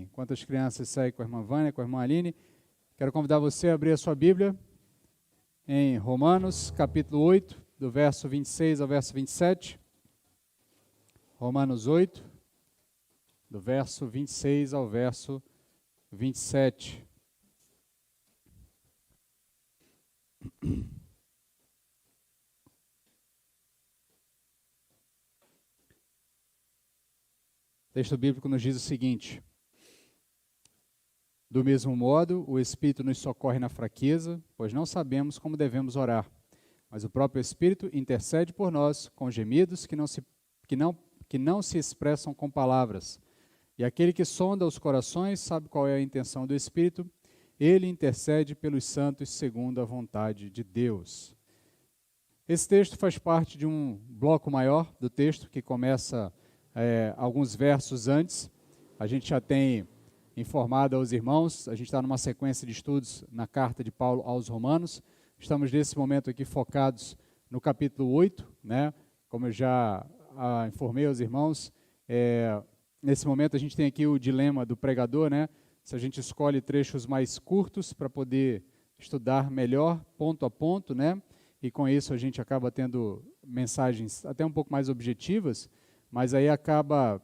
Enquanto as crianças saem com a irmã Vânia, com a irmã Aline, quero convidar você a abrir a sua Bíblia em Romanos, capítulo 8, do verso 26 ao verso 27. Romanos 8, do verso 26 ao verso 27. O texto bíblico nos diz o seguinte: do mesmo modo, o Espírito nos socorre na fraqueza, pois não sabemos como devemos orar, mas o próprio Espírito intercede por nós com gemidos que não se expressam com palavras. E aquele que sonda os corações sabe qual é a intenção do Espírito, ele intercede pelos santos segundo a vontade de Deus. Esse texto faz parte de um bloco maior do texto, que começa alguns versos antes. A gente já tem informado aos irmãos, a gente está numa sequência de estudos na carta de Paulo aos Romanos. Estamos nesse momento aqui focados no capítulo 8, né? Como eu já informei aos irmãos, nesse momento a gente tem aqui o dilema do pregador, né? Se a gente escolhe trechos mais curtos para poder estudar melhor, ponto a ponto, né? E com isso a gente acaba tendo mensagens até um pouco mais objetivas, mas aí acaba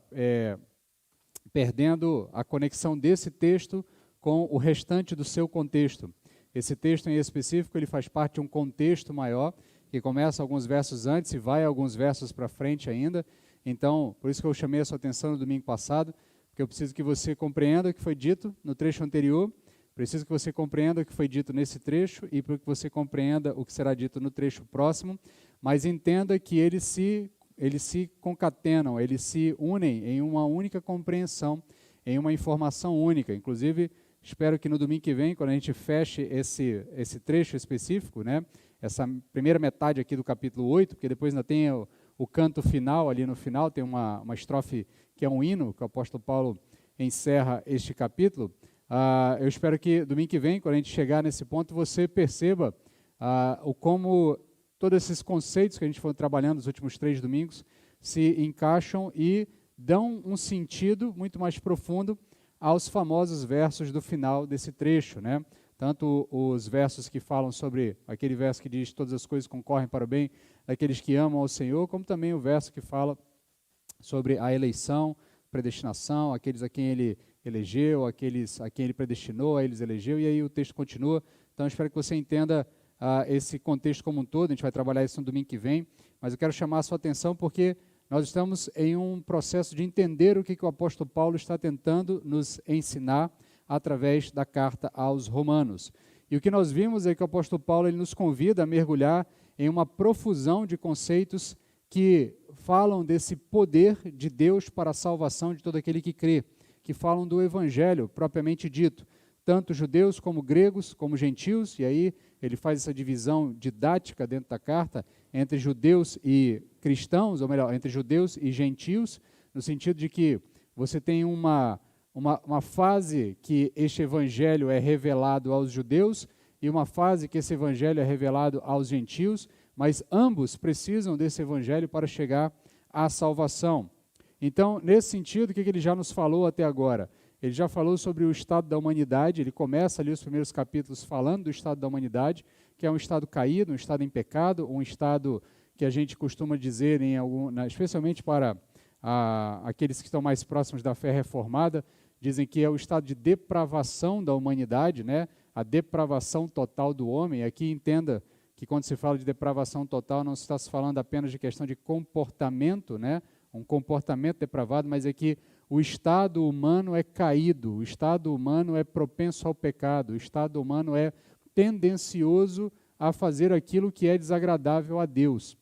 perdendo a conexão desse texto com o restante do seu contexto. Esse texto em específico, ele faz parte de um contexto maior, que começa alguns versos antes e vai alguns versos para frente ainda. Então, por isso que eu chamei a sua atenção no domingo passado, porque eu preciso que você compreenda o que foi dito no trecho anterior, preciso que você compreenda o que foi dito nesse trecho e para que você compreenda o que será dito no trecho próximo, mas entenda que eles se concatenam, eles se unem em uma única compreensão, em uma informação única. Inclusive, espero que no domingo que vem, quando a gente feche esse trecho específico, né, essa primeira metade aqui do capítulo 8, porque depois ainda tem o canto final, ali no final tem uma estrofe que é um hino, que o apóstolo Paulo encerra este capítulo. Eu espero que domingo que vem, quando a gente chegar nesse ponto, você perceba como todos esses conceitos que a gente foi trabalhando nos últimos 3 domingos se encaixam e dão um sentido muito mais profundo aos famosos versos do final desse trecho, né? Tanto os versos que falam sobre aquele verso que diz todas as coisas concorrem para o bem daqueles que amam ao Senhor, como também o verso que fala sobre a eleição, predestinação, aqueles a quem ele elegeu, aqueles a quem ele predestinou, a eles elegeu, e aí o texto continua. Então, eu espero que você entenda esse contexto como um todo. A gente vai trabalhar isso no domingo que vem, mas eu quero chamar a sua atenção porque nós estamos em um processo de entender o que o apóstolo Paulo está tentando nos ensinar através da carta aos Romanos. E o que nós vimos é que o apóstolo Paulo ele nos convida a mergulhar em uma profusão de conceitos que falam desse poder de Deus para a salvação de todo aquele que crê, que falam do evangelho propriamente dito, tanto judeus como gregos, como gentios, e aí ele faz essa divisão didática dentro da carta entre judeus e cristãos, ou melhor, entre judeus e gentios, no sentido de que você tem uma fase que este evangelho é revelado aos judeus e uma fase que esse evangelho é revelado aos gentios, mas ambos precisam desse evangelho para chegar à salvação. Então, nesse sentido, o que ele já nos falou até agora? Ele já falou sobre o estado da humanidade, ele começa ali os primeiros capítulos falando do estado da humanidade, que é um estado caído, um estado em pecado, um estado que a gente costuma dizer, especialmente para aqueles que estão mais próximos da fé reformada, dizem que é o estado de depravação da humanidade, né? A depravação total do homem. Aqui entenda que quando se fala de depravação total, não se está se falando apenas de questão de comportamento, né? Um comportamento depravado, mas é que o estado humano é caído, o estado humano é propenso ao pecado, o estado humano é tendencioso a fazer aquilo que é desagradável a Deus.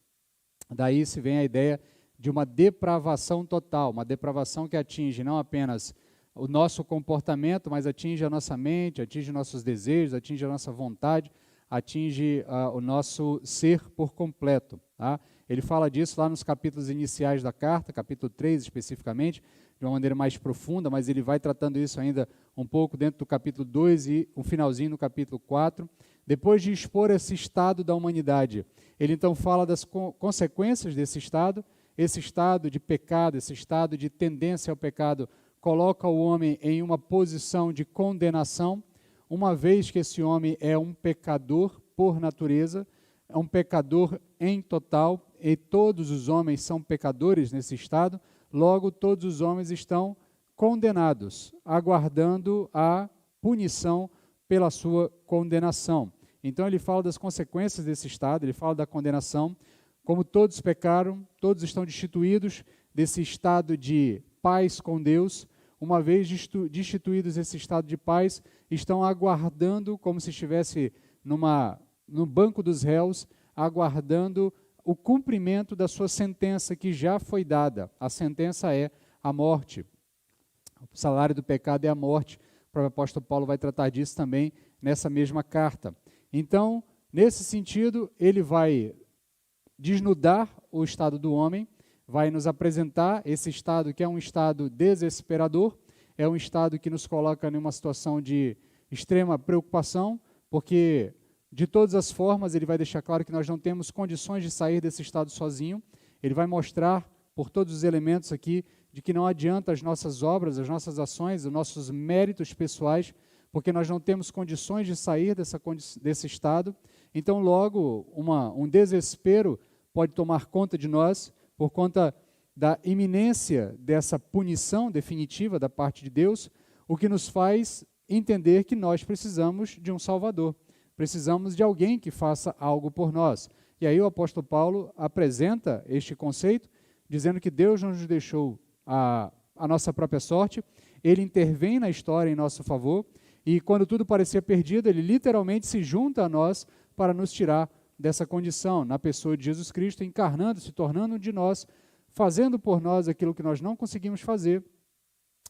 Daí se vem a ideia de uma depravação total, uma depravação que atinge não apenas o nosso comportamento, mas atinge a nossa mente, atinge nossos desejos, atinge a nossa vontade, atinge o nosso ser por completo. Tá? Ele fala disso lá nos capítulos iniciais da carta, capítulo 3 especificamente, de uma maneira mais profunda, mas ele vai tratando isso ainda um pouco dentro do capítulo 2 e um finalzinho no capítulo 4. Depois de expor esse estado da humanidade, ele então fala das consequências desse estado, esse estado de pecado, esse estado de tendência ao pecado coloca o homem em uma posição de condenação, uma vez que esse homem é um pecador por natureza, é um pecador em total, e todos os homens são pecadores nesse estado, logo todos os homens estão condenados, aguardando a punição pela sua condenação. Então ele fala das consequências desse estado, ele fala da condenação, como todos pecaram, todos estão destituídos desse estado de paz com Deus. Uma vez destituídos esse estado de paz, estão aguardando, como se estivesse no banco dos réus, aguardando o cumprimento da sua sentença que já foi dada. A sentença é a morte. O salário do pecado é a morte. O próprio apóstolo Paulo vai tratar disso também nessa mesma carta. Então, nesse sentido, ele vai desnudar o estado do homem, vai nos apresentar esse estado que é um estado desesperador, é um estado que nos coloca em uma situação de extrema preocupação, porque de todas as formas ele vai deixar claro que nós não temos condições de sair desse estado sozinho. Ele vai mostrar por todos os elementos aqui de que não adianta as nossas obras, as nossas ações, os nossos méritos pessoais, porque nós não temos condições de sair desse estado. Então, logo, um desespero pode tomar conta de nós, por conta da iminência dessa punição definitiva da parte de Deus, o que nos faz entender que nós precisamos de um Salvador, precisamos de alguém que faça algo por nós. E aí o apóstolo Paulo apresenta este conceito, dizendo que Deus não nos deixou a nossa própria sorte, ele intervém na história em nosso favor, e quando tudo parecia perdido, ele literalmente se junta a nós para nos tirar dessa condição, na pessoa de Jesus Cristo, encarnando, se tornando um de nós, fazendo por nós aquilo que nós não conseguimos fazer,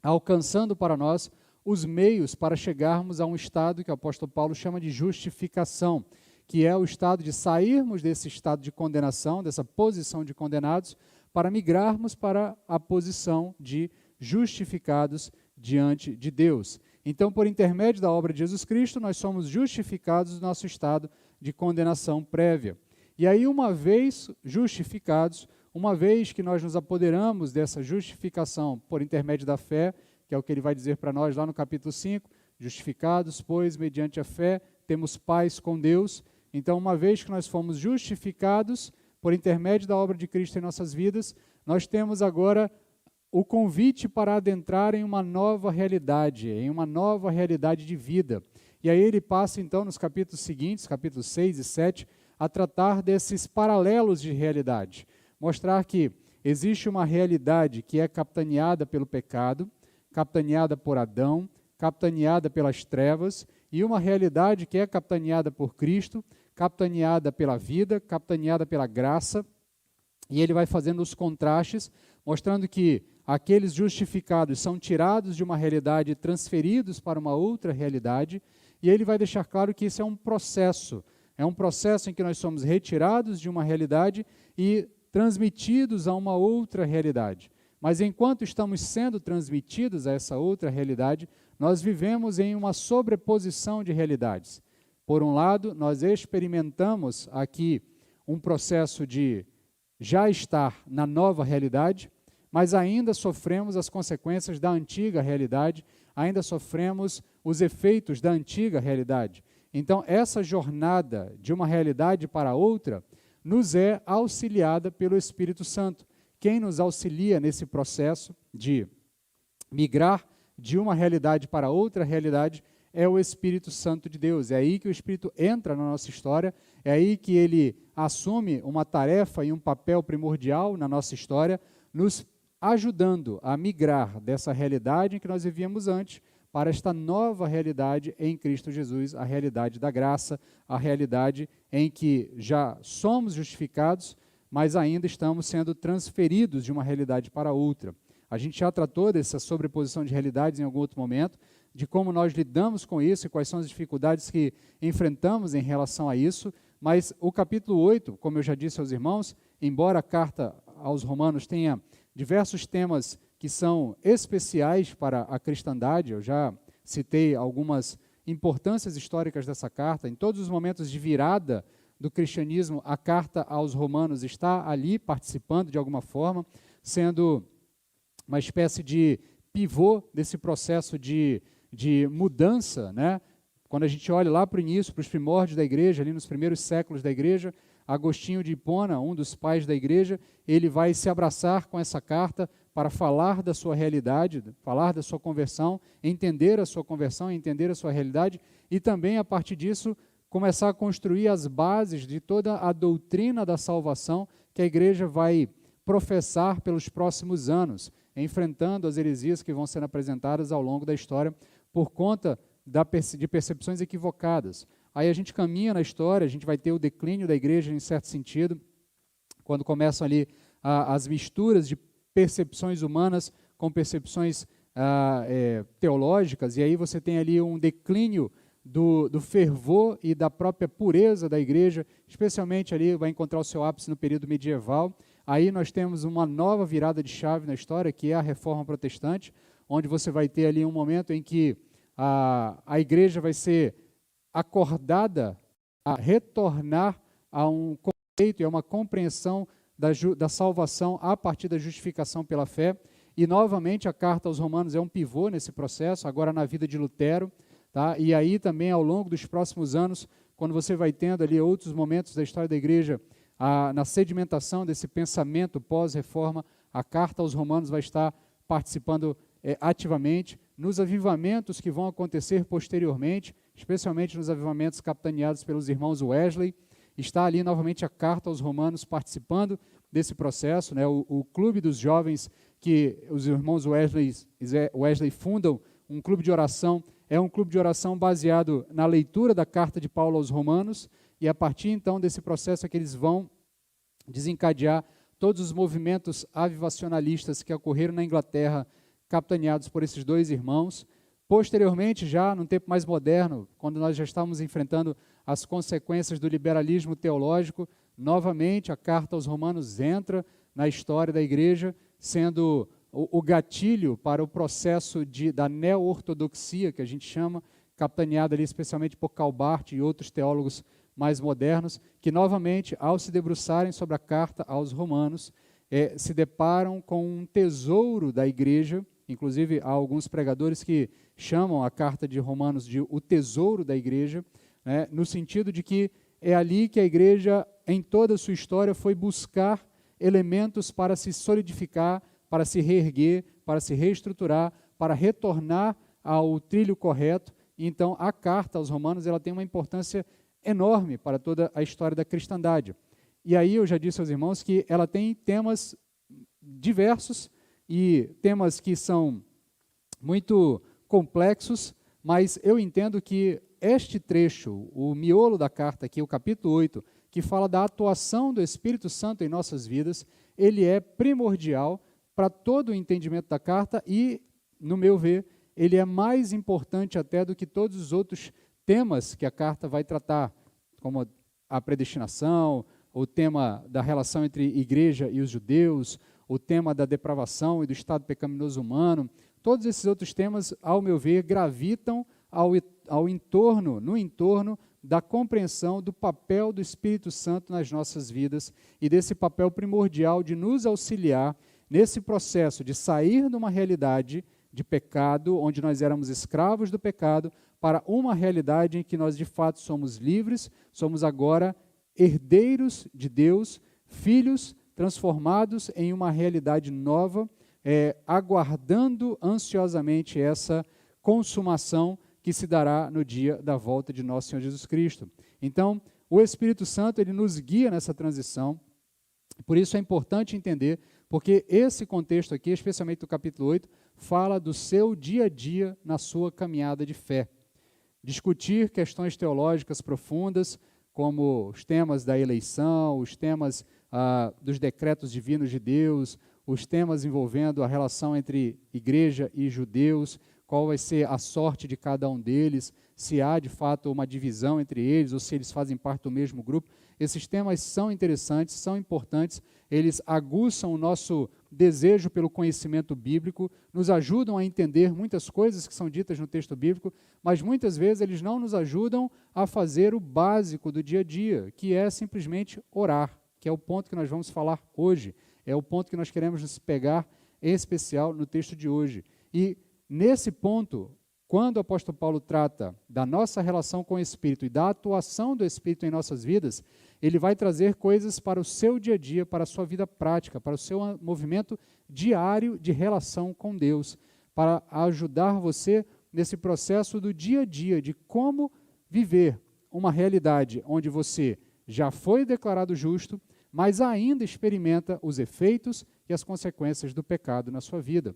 alcançando para nós os meios para chegarmos a um estado que o apóstolo Paulo chama de justificação, que é o estado de sairmos desse estado de condenação, dessa posição de condenados, para migrarmos para a posição de justificados diante de Deus. Então, por intermédio da obra de Jesus Cristo, nós somos justificados do nosso estado de condenação prévia. E aí, uma vez justificados, uma vez que nós nos apoderamos dessa justificação por intermédio da fé, que é o que ele vai dizer para nós lá no capítulo 5, justificados, pois, mediante a fé, temos paz com Deus. Então, uma vez que nós fomos justificados por intermédio da obra de Cristo em nossas vidas, nós temos agora o convite para adentrar em uma nova realidade, de vida. E aí ele passa, então, nos capítulos seguintes, capítulos 6 e 7, a tratar desses paralelos de realidade. Mostrar que existe uma realidade que é capitaneada pelo pecado, capitaneada por Adão, capitaneada pelas trevas, e uma realidade que é capitaneada por Cristo, capitaneada pela vida, capitaneada pela graça. E ele vai fazendo os contrastes, mostrando que aqueles justificados são tirados de uma realidade e transferidos para uma outra realidade, e ele vai deixar claro que isso é um processo em que nós somos retirados de uma realidade e transmitidos a uma outra realidade. Mas enquanto estamos sendo transmitidos a essa outra realidade, nós vivemos em uma sobreposição de realidades. Por um lado, nós experimentamos aqui um processo de já estar na nova realidade, mas ainda sofremos as consequências da antiga realidade, ainda sofremos os efeitos da antiga realidade. Então, essa jornada de uma realidade para outra nos é auxiliada pelo Espírito Santo. Quem nos auxilia nesse processo de migrar de uma realidade para outra realidade é o Espírito Santo de Deus. É aí que o Espírito entra na nossa história, é aí que ele assume uma tarefa e um papel primordial na nossa história, nos ajudando a migrar dessa realidade em que nós vivíamos antes para esta nova realidade em Cristo Jesus, a realidade da graça, a realidade em que já somos justificados, mas ainda estamos sendo transferidos de uma realidade para outra. A gente já tratou dessa sobreposição de realidades em algum outro momento, de como nós lidamos com isso e quais são as dificuldades que enfrentamos em relação a isso, mas o capítulo 8, como eu já disse aos irmãos, embora a carta aos Romanos tenha diversos temas que são especiais para a cristandade, eu já citei algumas importâncias históricas dessa carta, em todos os momentos de virada do cristianismo, a carta aos Romanos está ali participando de alguma forma, sendo uma espécie de pivô desse processo de mudança, né? Quando a gente olha lá para o início, para os primórdios da igreja, ali nos primeiros séculos da igreja, Agostinho de Hipona, um dos pais da igreja, ele vai se abraçar com essa carta para falar da sua realidade, falar da sua conversão, entender a sua conversão, entender a sua realidade e também, a partir disso, começar a construir as bases de toda a doutrina da salvação que a igreja vai professar pelos próximos anos, enfrentando as heresias que vão sendo apresentadas ao longo da história por conta de percepções equivocadas. Aí a gente caminha na história, a gente vai ter o declínio da igreja em certo sentido, quando começam ali as misturas de percepções humanas com percepções teológicas, e aí você tem ali um declínio do fervor e da própria pureza da igreja, especialmente ali vai encontrar o seu ápice no período medieval. Aí nós temos uma nova virada de chave na história, que é a Reforma Protestante, onde você vai ter ali um momento em que a igreja vai ser acordada a retornar a um conceito e a uma compreensão da salvação a partir da justificação pela fé. E, novamente, a carta aos Romanos é um pivô nesse processo, agora na vida de Lutero. Tá? E aí também, ao longo dos próximos anos, quando você vai tendo ali outros momentos da história da igreja, na sedimentação desse pensamento pós-reforma, a carta aos Romanos vai estar participando ativamente nos avivamentos que vão acontecer posteriormente, especialmente nos avivamentos capitaneados pelos irmãos Wesley. Está ali novamente a carta aos Romanos participando desse processo, né? O clube dos jovens que os irmãos Wesley fundam, um clube de oração, é um clube de oração baseado na leitura da carta de Paulo aos Romanos, e a partir então desse processo é que eles vão desencadear todos os movimentos avivacionalistas que ocorreram na Inglaterra, capitaneados por esses dois irmãos. Posteriormente, já num tempo mais moderno, quando nós já estávamos enfrentando as consequências do liberalismo teológico, novamente a carta aos Romanos entra na história da igreja, sendo o gatilho para o processo da neo-ortodoxia, que a gente chama, capitaneada ali especialmente por Karl Barth e outros teólogos mais modernos, que novamente, ao se debruçarem sobre a carta aos Romanos, se deparam com um tesouro da igreja. Inclusive, há alguns pregadores que chamam a carta de Romanos de o tesouro da igreja, né, no sentido de que é ali que a igreja, em toda a sua história, foi buscar elementos para se solidificar, para se reerguer, para se reestruturar, para retornar ao trilho correto. Então, a carta aos Romanos ela tem uma importância enorme para toda a história da cristandade. E aí eu já disse aos irmãos que ela tem temas diversos, e temas que são muito complexos, mas eu entendo que este trecho, o miolo da carta aqui, o capítulo 8, que fala da atuação do Espírito Santo em nossas vidas, ele é primordial para todo o entendimento da carta e, no meu ver, ele é mais importante até do que todos os outros temas que a carta vai tratar, como a predestinação, o tema da relação entre igreja e os judeus, o tema da depravação e do estado pecaminoso humano. Todos esses outros temas, ao meu ver, gravitam no entorno da compreensão do papel do Espírito Santo nas nossas vidas e desse papel primordial de nos auxiliar nesse processo de sair de uma realidade de pecado, onde nós éramos escravos do pecado, para uma realidade em que nós de fato somos livres, somos agora herdeiros de Deus, filhos transformados em uma realidade nova, aguardando ansiosamente essa consumação que se dará no dia da volta de nosso Senhor Jesus Cristo. Então, o Espírito Santo ele nos guia nessa transição, por isso é importante entender, porque esse contexto aqui, especialmente do capítulo 8, fala do seu dia a dia na sua caminhada de fé. Discutir questões teológicas profundas, como os temas da eleição, os temas dos decretos divinos de Deus, os temas envolvendo a relação entre igreja e judeus, qual vai ser a sorte de cada um deles, se há de fato uma divisão entre eles ou se eles fazem parte do mesmo grupo. Esses temas são interessantes, são importantes, eles aguçam o nosso desejo pelo conhecimento bíblico, nos ajudam a entender muitas coisas que são ditas no texto bíblico, mas muitas vezes eles não nos ajudam a fazer o básico do dia a dia, que é simplesmente orar, que é o ponto que nós vamos falar hoje, é o ponto que nós queremos nos pegar, em especial no texto de hoje. E nesse ponto, quando o apóstolo Paulo trata da nossa relação com o Espírito e da atuação do Espírito em nossas vidas, ele vai trazer coisas para o seu dia a dia, para a sua vida prática, para o seu movimento diário de relação com Deus, para ajudar você nesse processo do dia a dia, de como viver uma realidade onde você já foi declarado justo, mas ainda experimenta os efeitos e as consequências do pecado na sua vida.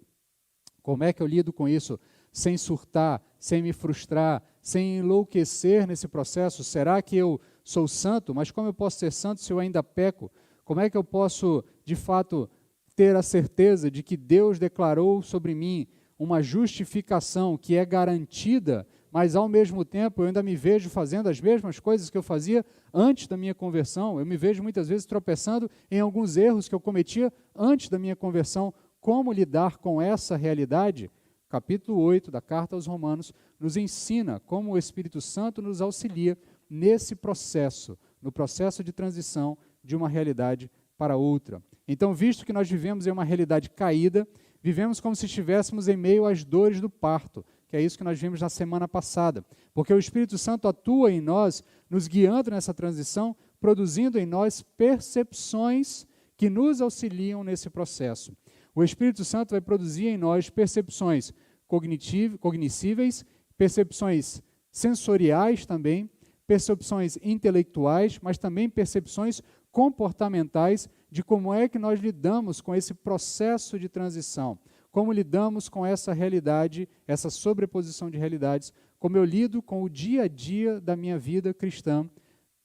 Como é que eu lido com isso sem surtar, sem me frustrar, sem enlouquecer nesse processo? Será que eu sou santo? Mas como eu posso ser santo se eu ainda peco? Como é que eu posso, de fato, ter a certeza de que Deus declarou sobre mim uma justificação que é garantida, mas ao mesmo tempo eu ainda me vejo fazendo as mesmas coisas que eu fazia antes da minha conversão? Eu me vejo muitas vezes tropeçando em alguns erros que eu cometia antes da minha conversão. Como lidar com essa realidade? Capítulo 8 da Carta aos Romanos nos ensina como o Espírito Santo nos auxilia nesse processo, no processo de transição de uma realidade para outra. Então, visto que nós vivemos em uma realidade caída, vivemos como se estivéssemos em meio às dores do parto, que é isso que nós vimos na semana passada, porque o Espírito Santo atua em nós, nos guiando nessa transição, produzindo em nós percepções que nos auxiliam nesse processo. O Espírito Santo vai produzir em nós percepções cogníveis, percepções sensoriais também, percepções intelectuais, mas também percepções comportamentais de como é que nós lidamos com esse processo de transição, como lidamos com essa realidade, essa sobreposição de realidades, como eu lido com o dia a dia da minha vida cristã,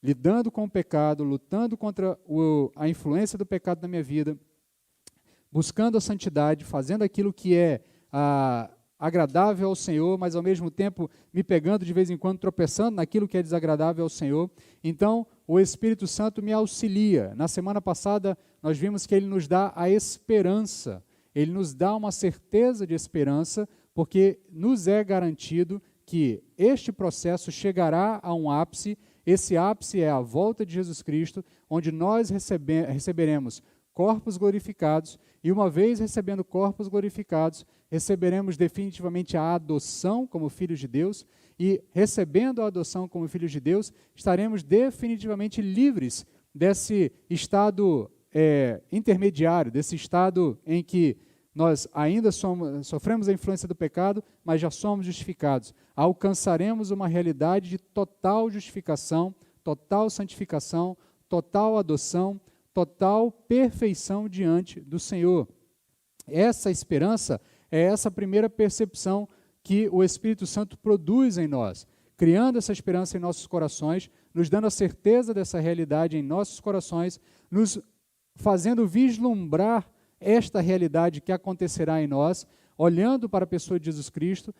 lidando com o pecado, lutando contra a influência do pecado na minha vida, buscando a santidade, fazendo aquilo que é agradável ao Senhor, mas ao mesmo tempo me pegando de vez em quando, tropeçando naquilo que é desagradável ao Senhor. Então, o Espírito Santo me auxilia. Na semana passada, nós vimos que ele nos dá a esperança, ele nos dá uma certeza de esperança, porque nos é garantido que este processo chegará a um ápice. Esse ápice é a volta de Jesus Cristo, onde nós receberemos corpos glorificados, e uma vez recebendo corpos glorificados, receberemos definitivamente a adoção como filhos de Deus, e recebendo a adoção como filhos de Deus, estaremos definitivamente livres desse estado intermediário, desse estado em que nós ainda sofremos a influência do pecado, mas já somos justificados. Alcançaremos uma realidade de total justificação, total santificação, total adoção, total perfeição diante do Senhor. Essa esperança é essa primeira percepção que o Espírito Santo produz em nós, criando essa esperança em nossos corações, nos dando a certeza dessa realidade em nossos corações, nos fazendo vislumbrar esta realidade que acontecerá em nós, olhando para a pessoa de Jesus Cristo,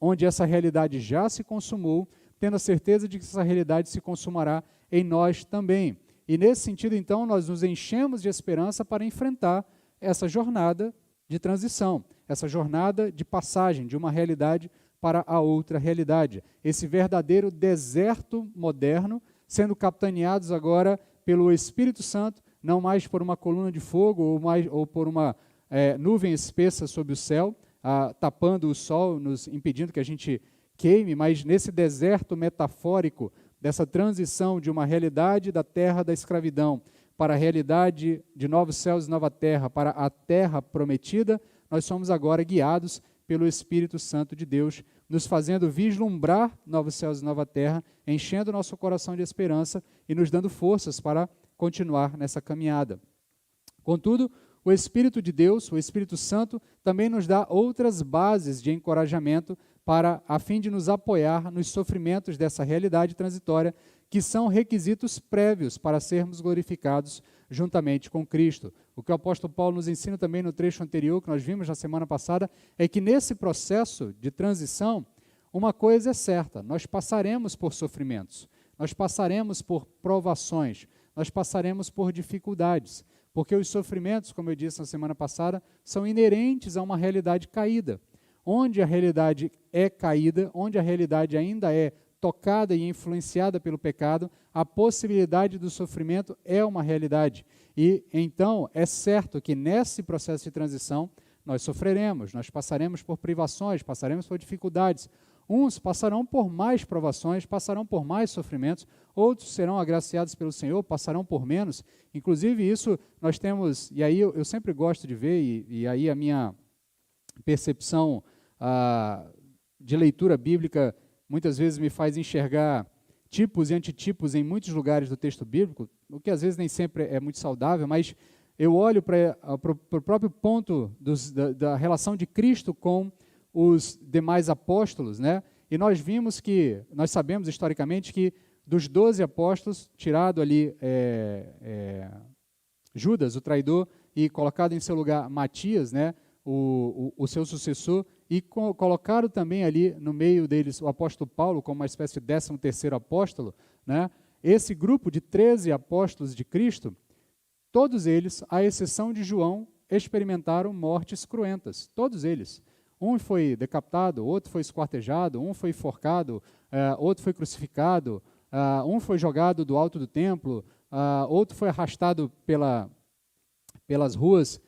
onde essa realidade já se consumou, tendo a certeza de que essa realidade se consumará em nós também. E nesse sentido, então, nós nos enchemos de esperança para enfrentar essa jornada de transição, essa jornada de passagem de uma realidade para a outra realidade. Esse verdadeiro deserto moderno, sendo capitaneados agora pelo Espírito Santo, não mais por uma coluna de fogo ou por uma nuvem espessa sobre o céu, tapando o sol, nos impedindo que a gente queime, mas nesse deserto metafórico, dessa transição de uma realidade da terra da escravidão para a realidade de novos céus e nova terra, para a terra prometida, nós somos agora guiados pelo Espírito Santo de Deus, nos fazendo vislumbrar novos céus e nova terra, enchendo nosso coração de esperança e nos dando forças para continuar nessa caminhada. Contudo, o Espírito de Deus, o Espírito Santo, também nos dá outras bases de encorajamento a fim de nos apoiar nos sofrimentos dessa realidade transitória, que são requisitos prévios para sermos glorificados juntamente com Cristo. O que o apóstolo Paulo nos ensina também no trecho anterior, que nós vimos na semana passada, é que nesse processo de transição, uma coisa é certa: nós passaremos por sofrimentos, nós passaremos por provações, nós passaremos por dificuldades, porque os sofrimentos, como eu disse na semana passada, são inerentes a uma realidade caída. Onde a realidade é caída, onde a realidade ainda é tocada e influenciada pelo pecado, a possibilidade do sofrimento é uma realidade. E então é certo que nesse processo de transição nós sofreremos, nós passaremos por privações, passaremos por dificuldades. Uns passarão por mais provações, passarão por mais sofrimentos, outros serão agraciados pelo Senhor, passarão por menos. Inclusive isso nós temos, e aí eu sempre gosto de ver, e aí a minha percepção de leitura bíblica muitas vezes me faz enxergar tipos e antitipos em muitos lugares do texto bíblico, o que às vezes nem sempre é muito saudável, mas eu olho para o próprio ponto da relação de Cristo com os demais apóstolos, né? E nós sabemos historicamente que dos 12 apóstolos, tirado ali Judas, o traidor, e colocado em seu lugar Matias, né? O seu sucessor, e colocaram também ali no meio deles o apóstolo Paulo como uma espécie de 13º apóstolo, né? Esse grupo de 13 apóstolos de Cristo, todos eles, à exceção de João, experimentaram mortes cruentas, todos eles. Um foi decapitado, outro foi esquartejado, um foi enforcado, outro foi crucificado, um foi jogado do alto do templo, outro foi arrastado pelas ruas,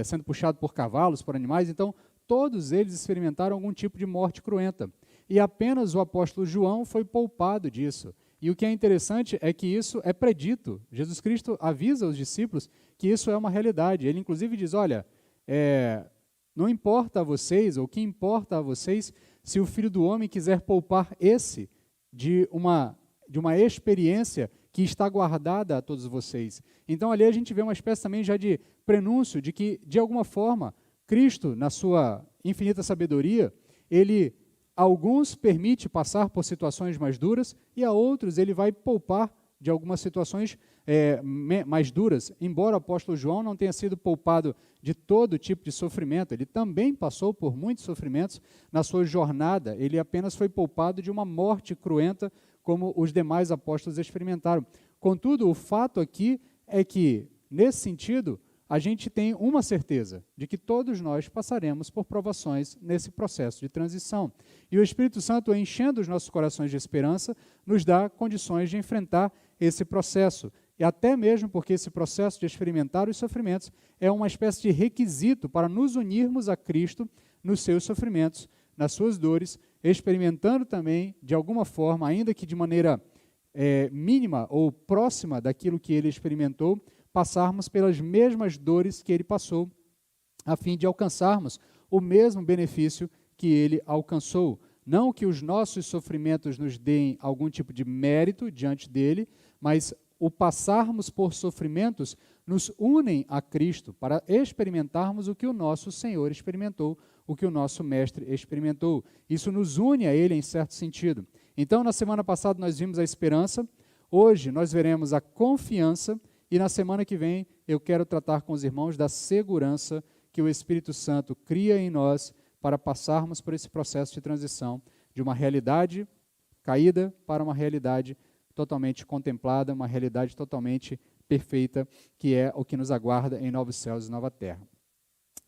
sendo puxado por cavalos, por animais. Então, todos eles experimentaram algum tipo de morte cruenta. E apenas o apóstolo João foi poupado disso. E o que é interessante é que isso é predito. Jesus Cristo avisa os discípulos que isso é uma realidade. Ele, inclusive, diz, olha, não importa a vocês, ou o que importa a vocês, se o Filho do Homem quiser poupar esse de uma experiência que está guardada a todos vocês. Então, ali a gente vê uma espécie também já de prenúncio de que, de alguma forma, Cristo, na sua infinita sabedoria, ele a alguns permite passar por situações mais duras e a outros ele vai poupar de algumas situações mais duras. Embora o apóstolo João não tenha sido poupado de todo tipo de sofrimento, ele também passou por muitos sofrimentos na sua jornada, ele apenas foi poupado de uma morte cruenta, como os demais apóstolos experimentaram. Contudo, o fato aqui é que, nesse sentido, a gente tem uma certeza de que todos nós passaremos por provações nesse processo de transição. E o Espírito Santo, enchendo os nossos corações de esperança, nos dá condições de enfrentar esse processo. E até mesmo porque esse processo de experimentar os sofrimentos é uma espécie de requisito para nos unirmos a Cristo nos seus sofrimentos, nas suas dores, experimentando também, de alguma forma, ainda que de maneira mínima ou próxima daquilo que ele experimentou, passarmos pelas mesmas dores que ele passou, a fim de alcançarmos o mesmo benefício que ele alcançou. Não que os nossos sofrimentos nos deem algum tipo de mérito diante dele, mas o passarmos por sofrimentos nos unem a Cristo para experimentarmos o que o nosso Senhor experimentou, o que o nosso Mestre experimentou. Isso nos une a ele em certo sentido. Então, na semana passada nós vimos a esperança, hoje nós veremos a confiança, e na semana que vem eu quero tratar com os irmãos da segurança que o Espírito Santo cria em nós para passarmos por esse processo de transição de uma realidade caída para uma realidade totalmente contemplada, uma realidade totalmente perfeita, que é o que nos aguarda em novos céus e nova terra.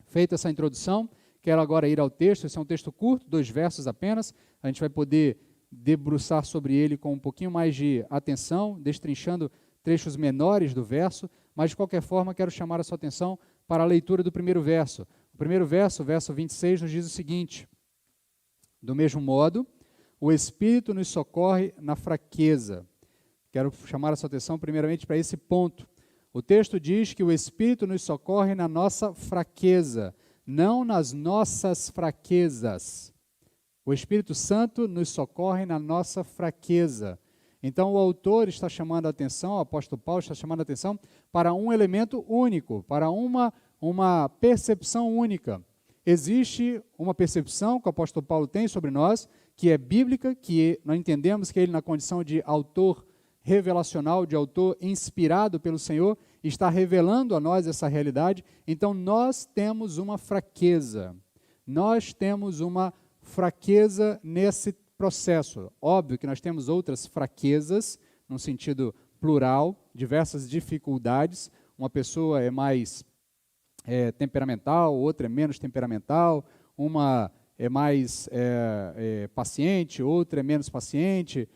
Feita essa introdução, quero agora ir ao texto. Esse é um texto curto, 2 versos apenas, a gente vai poder debruçar sobre ele com um pouquinho mais de atenção, destrinchando trechos menores do verso, mas de qualquer forma quero chamar a sua atenção para a leitura do primeiro verso. O primeiro verso, verso 26, nos diz o seguinte: do mesmo modo, o Espírito nos socorre na fraqueza. Quero chamar a sua atenção primeiramente para esse ponto. O texto diz que o Espírito nos socorre na nossa fraqueza, não nas nossas fraquezas. O Espírito Santo nos socorre na nossa fraqueza. Então, o autor está chamando a atenção, o apóstolo Paulo está chamando a atenção para um elemento único, para uma percepção única. Existe uma percepção que o apóstolo Paulo tem sobre nós, que é bíblica, que nós entendemos que ele, na condição de autor revelacional, de autor inspirado pelo Senhor, está revelando a nós essa realidade. Então, nós temos uma fraqueza. Nós temos uma fraqueza nesse processo. Óbvio que nós temos outras fraquezas, no sentido plural, diversas dificuldades. Uma pessoa é mais temperamental, outra é menos temperamental, uma é mais paciente, outra é menos paciente,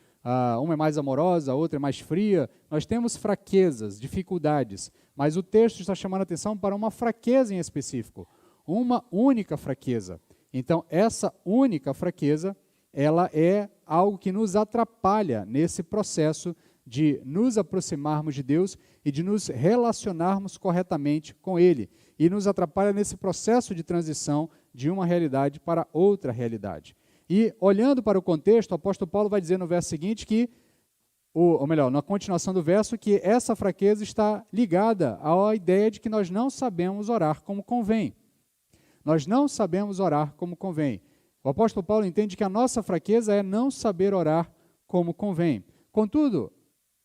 uma é mais amorosa, outra é mais fria. Nós temos fraquezas, dificuldades, mas o texto está chamando a atenção para uma fraqueza em específico. uma única fraqueza. Então, essa única fraqueza, ela é algo que nos atrapalha nesse processo de nos aproximarmos de Deus e de nos relacionarmos corretamente com Ele. E nos atrapalha nesse processo de transição de uma realidade para outra realidade. E, olhando para o contexto, o apóstolo Paulo vai dizer no verso seguinte que, ou melhor, na continuação do verso, que essa fraqueza está ligada à ideia de que nós não sabemos orar como convém. Nós não sabemos orar como convém. O apóstolo Paulo entende que a nossa fraqueza é não saber orar como convém. Contudo,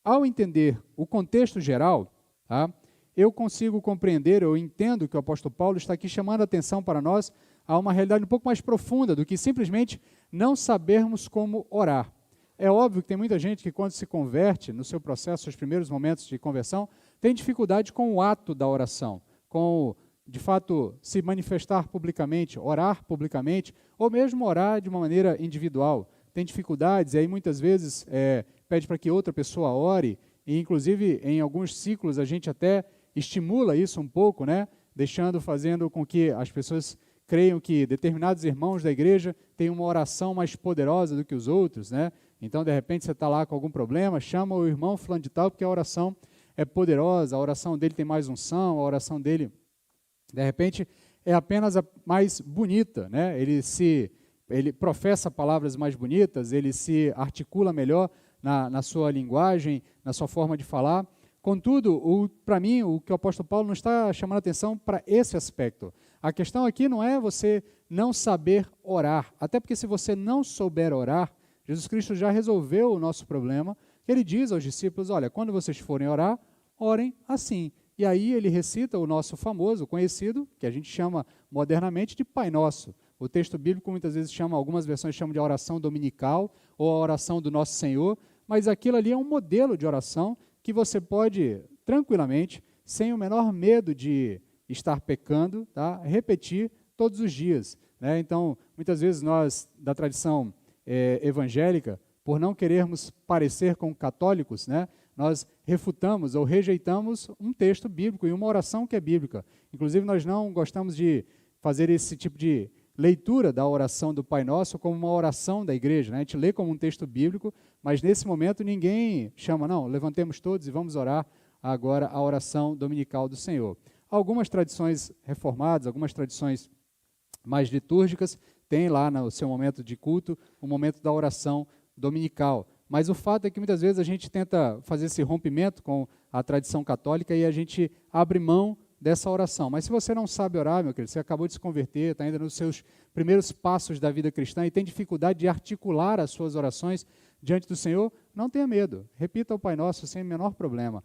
ao entender o contexto geral, tá, eu consigo compreender, eu entendo que o apóstolo Paulo está aqui chamando a atenção para nós a uma realidade um pouco mais profunda do que simplesmente não sabermos como orar. É óbvio que tem muita gente que quando se converte, no seu processo, nos primeiros momentos de conversão, tem dificuldade com o ato da oração, com de fato, se manifestar publicamente, orar publicamente, ou mesmo orar de uma maneira individual. Tem dificuldades, e aí muitas vezes pede para que outra pessoa ore, e inclusive em alguns ciclos a gente até estimula isso um pouco, né? Fazendo com que as pessoas creiam que determinados irmãos da igreja têm uma oração mais poderosa do que os outros, né? Então, de repente, você está lá com algum problema, chama o irmão fulano de tal, porque a oração é poderosa, a oração dele tem mais unção, a oração dele... De repente, é apenas a mais bonita, né? Ele professa palavras mais bonitas, ele se articula melhor na sua linguagem, na sua forma de falar. Contudo, para mim, o que o apóstolo Paulo não está chamando atenção para esse aspecto. A questão aqui não é você não saber orar, até porque se você não souber orar, Jesus Cristo já resolveu o nosso problema. Ele diz aos discípulos, olha, quando vocês forem orar, orem assim. E aí ele recita o nosso famoso, conhecido, que a gente chama modernamente de Pai Nosso. O texto bíblico muitas vezes chama, algumas versões chamam de oração dominical ou a oração do Nosso Senhor, mas aquilo ali é um modelo de oração que você pode tranquilamente, sem o menor medo de estar pecando, tá, repetir todos os dias, né? Então, muitas vezes nós, da tradição evangélica, por não querermos parecer com católicos, né, nós refutamos ou rejeitamos um texto bíblico e uma oração que é bíblica. Inclusive, nós não gostamos de fazer esse tipo de leitura da oração do Pai Nosso como uma oração da igreja, né? A gente lê como um texto bíblico, mas nesse momento ninguém chama, não, levantemos todos e vamos orar agora a oração dominical do Senhor. Algumas tradições reformadas, algumas tradições mais litúrgicas, têm lá no seu momento de culto o momento da oração dominical. Mas o fato é que muitas vezes a gente tenta fazer esse rompimento com a tradição católica e a gente abre mão dessa oração. Mas se você não sabe orar, meu querido, você acabou de se converter, está ainda nos seus primeiros passos da vida cristã e tem dificuldade de articular as suas orações diante do Senhor, não tenha medo. Repita o Pai Nosso sem o menor problema.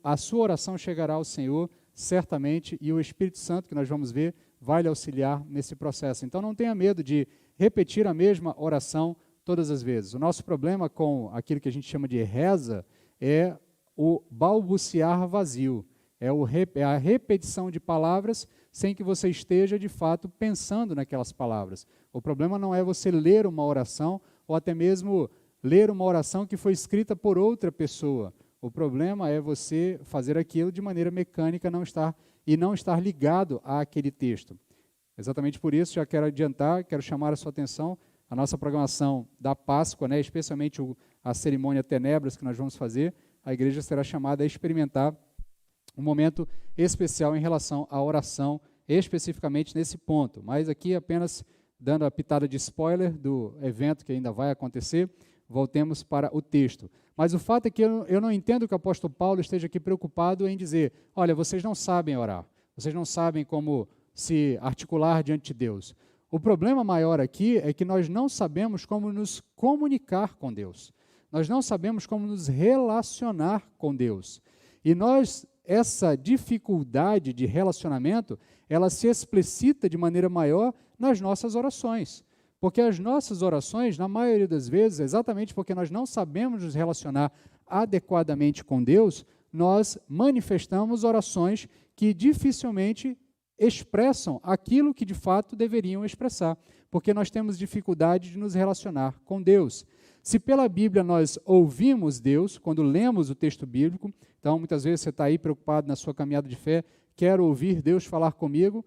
A sua oração chegará ao Senhor certamente e o Espírito Santo, que nós vamos ver, vai lhe auxiliar nesse processo. Então não tenha medo de repetir a mesma oração todas as vezes. O nosso problema com aquilo que a gente chama de reza é o balbuciar vazio, é a repetição de palavras sem que você esteja, de fato, pensando naquelas palavras. O problema não é você ler uma oração ou até mesmo ler uma oração que foi escrita por outra pessoa. O problema é você fazer aquilo de maneira mecânica não estar ligado àquele texto. Exatamente por isso, já quero adiantar, quero chamar a sua atenção a nossa programação da Páscoa, né, especialmente a cerimônia Tenebras que nós vamos fazer, a igreja será chamada a experimentar um momento especial em relação à oração, especificamente nesse ponto. Mas aqui apenas dando a pitada de spoiler do evento que ainda vai acontecer, voltemos para o texto. Mas o fato é que eu não entendo que o apóstolo Paulo esteja aqui preocupado em dizer, olha, vocês não sabem orar, vocês não sabem como se articular diante de Deus. O problema maior aqui é que nós não sabemos como nos comunicar com Deus. Nós não sabemos como nos relacionar com Deus. E essa dificuldade de relacionamento, ela se explicita de maneira maior nas nossas orações. Porque as nossas orações, na maioria das vezes, exatamente porque nós não sabemos nos relacionar adequadamente com Deus, nós manifestamos orações que dificilmente expressam aquilo que de fato deveriam expressar, porque nós temos dificuldade de nos relacionar com Deus. Se pela Bíblia nós ouvimos Deus, quando lemos o texto bíblico, então muitas vezes você está aí preocupado na sua caminhada de fé, quero ouvir Deus falar comigo,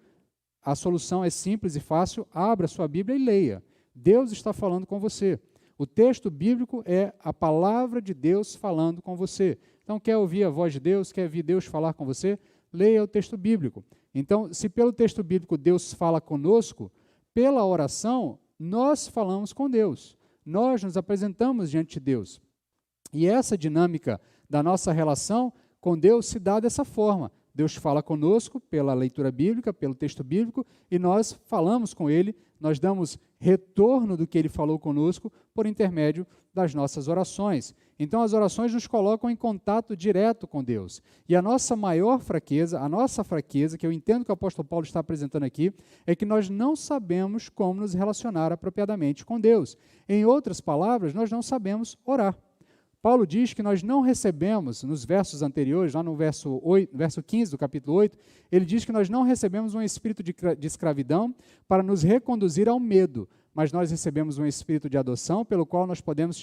a solução é simples e fácil, abra sua Bíblia e leia. Deus está falando com você. O texto bíblico é a palavra de Deus falando com você. Então, quer ouvir a voz de Deus, quer ouvir Deus falar com você? Leia o texto bíblico. Então, se pelo texto bíblico Deus fala conosco, pela oração, nós falamos com Deus. Nós nos apresentamos diante de Deus. E essa dinâmica da nossa relação com Deus se dá dessa forma. Deus fala conosco pela leitura bíblica, pelo texto bíblico, e nós falamos com Ele, nós damos retorno do que Ele falou conosco por intermédio das nossas orações. Então, as orações nos colocam em contato direto com Deus. E a nossa maior fraqueza, a nossa fraqueza, que eu entendo que o apóstolo Paulo está apresentando aqui, é que nós não sabemos como nos relacionar apropriadamente com Deus. Em outras palavras, nós não sabemos orar. Paulo diz que nós não recebemos, nos versos anteriores, lá no verso 15 do capítulo 8, ele diz que nós não recebemos um espírito de escravidão para nos reconduzir ao medo, mas nós recebemos um espírito de adoção pelo qual nós podemos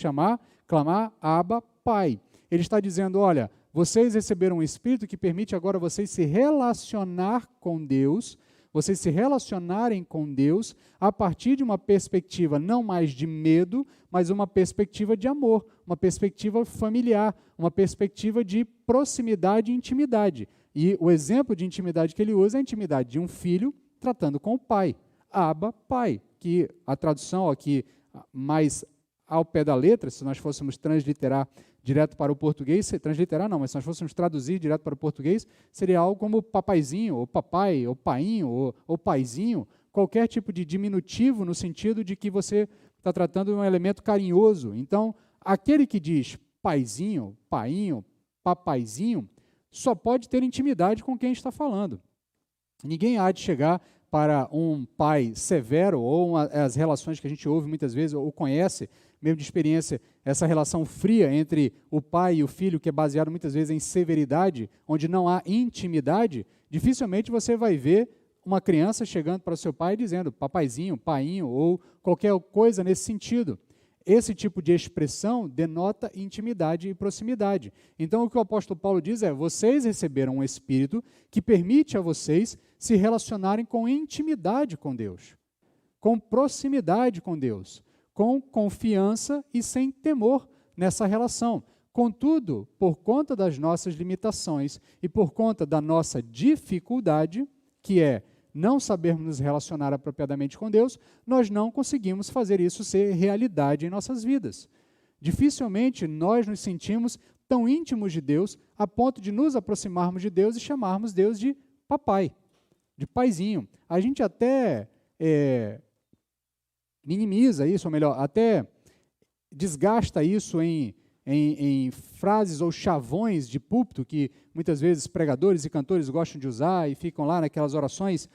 clamar, Abba, Pai. Ele está dizendo, olha, vocês receberam um espírito que permite agora vocês se relacionar com Deus, vocês se relacionarem com Deus a partir de uma perspectiva não mais de medo, mas uma perspectiva de amor, uma perspectiva familiar, uma perspectiva de proximidade e intimidade. E o exemplo de intimidade que ele usa é a intimidade de um filho tratando com o pai. Abba, Pai, que a tradução aqui mais ao pé da letra, se nós fôssemos transliterar direto para o português, transliterar não, mas se nós fôssemos traduzir direto para o português, seria algo como papaizinho, ou papai, ou painho, ou paizinho, qualquer tipo de diminutivo no sentido de que você está tratando de um elemento carinhoso. Então, aquele que diz paizinho, painho, papaizinho, só pode ter intimidade com quem está falando. Ninguém há de chegar para um pai severo, ou as relações que a gente ouve muitas vezes, ou conhece, mesmo de experiência, essa relação fria entre o pai e o filho, que é baseado muitas vezes em severidade, onde não há intimidade, dificilmente você vai ver uma criança chegando para o seu pai dizendo papaizinho, painho, ou qualquer coisa nesse sentido. Esse tipo de expressão denota intimidade e proximidade. Então, o que o apóstolo Paulo diz é, vocês receberam um Espírito que permite a vocês se relacionarem com intimidade com Deus, com proximidade com Deus, com confiança e sem temor nessa relação. Contudo, por conta das nossas limitações e por conta da nossa dificuldade, que é não sabermos nos relacionar apropriadamente com Deus, nós não conseguimos fazer isso ser realidade em nossas vidas. Dificilmente nós nos sentimos tão íntimos de Deus a ponto de nos aproximarmos de Deus e chamarmos Deus de papai, de paizinho. A gente até minimiza isso, ou melhor, até desgasta isso em frases ou chavões de púlpito que muitas vezes pregadores e cantores gostam de usar e ficam lá naquelas orações,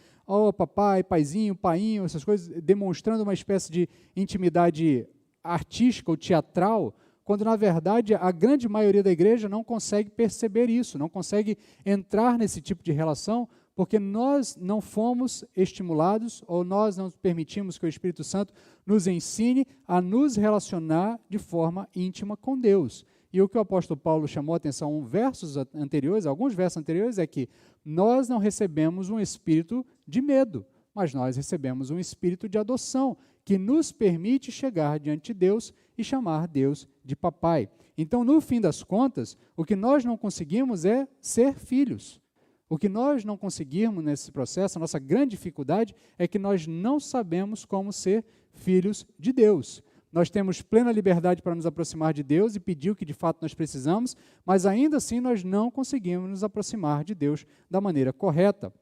papai, paizinho, painho, essas coisas, demonstrando uma espécie de intimidade artística ou teatral, quando na verdade a grande maioria da igreja não consegue perceber isso, não consegue entrar nesse tipo de relação, porque nós não fomos estimulados ou nós não permitimos que o Espírito Santo nos ensine a nos relacionar de forma íntima com Deus. E o que o apóstolo Paulo chamou a atenção alguns versos anteriores, é que nós não recebemos um espírito de medo, mas nós recebemos um espírito de adoção, que nos permite chegar diante de Deus e chamar Deus de papai. Então, no fim das contas, o que nós não conseguimos é ser filhos. O que nós não conseguirmos nesse processo, a nossa grande dificuldade é que nós não sabemos como ser filhos de Deus. Nós temos plena liberdade para nos aproximar de Deus e pedir o que de fato nós precisamos, mas ainda assim nós não conseguimos nos aproximar de Deus da maneira correta.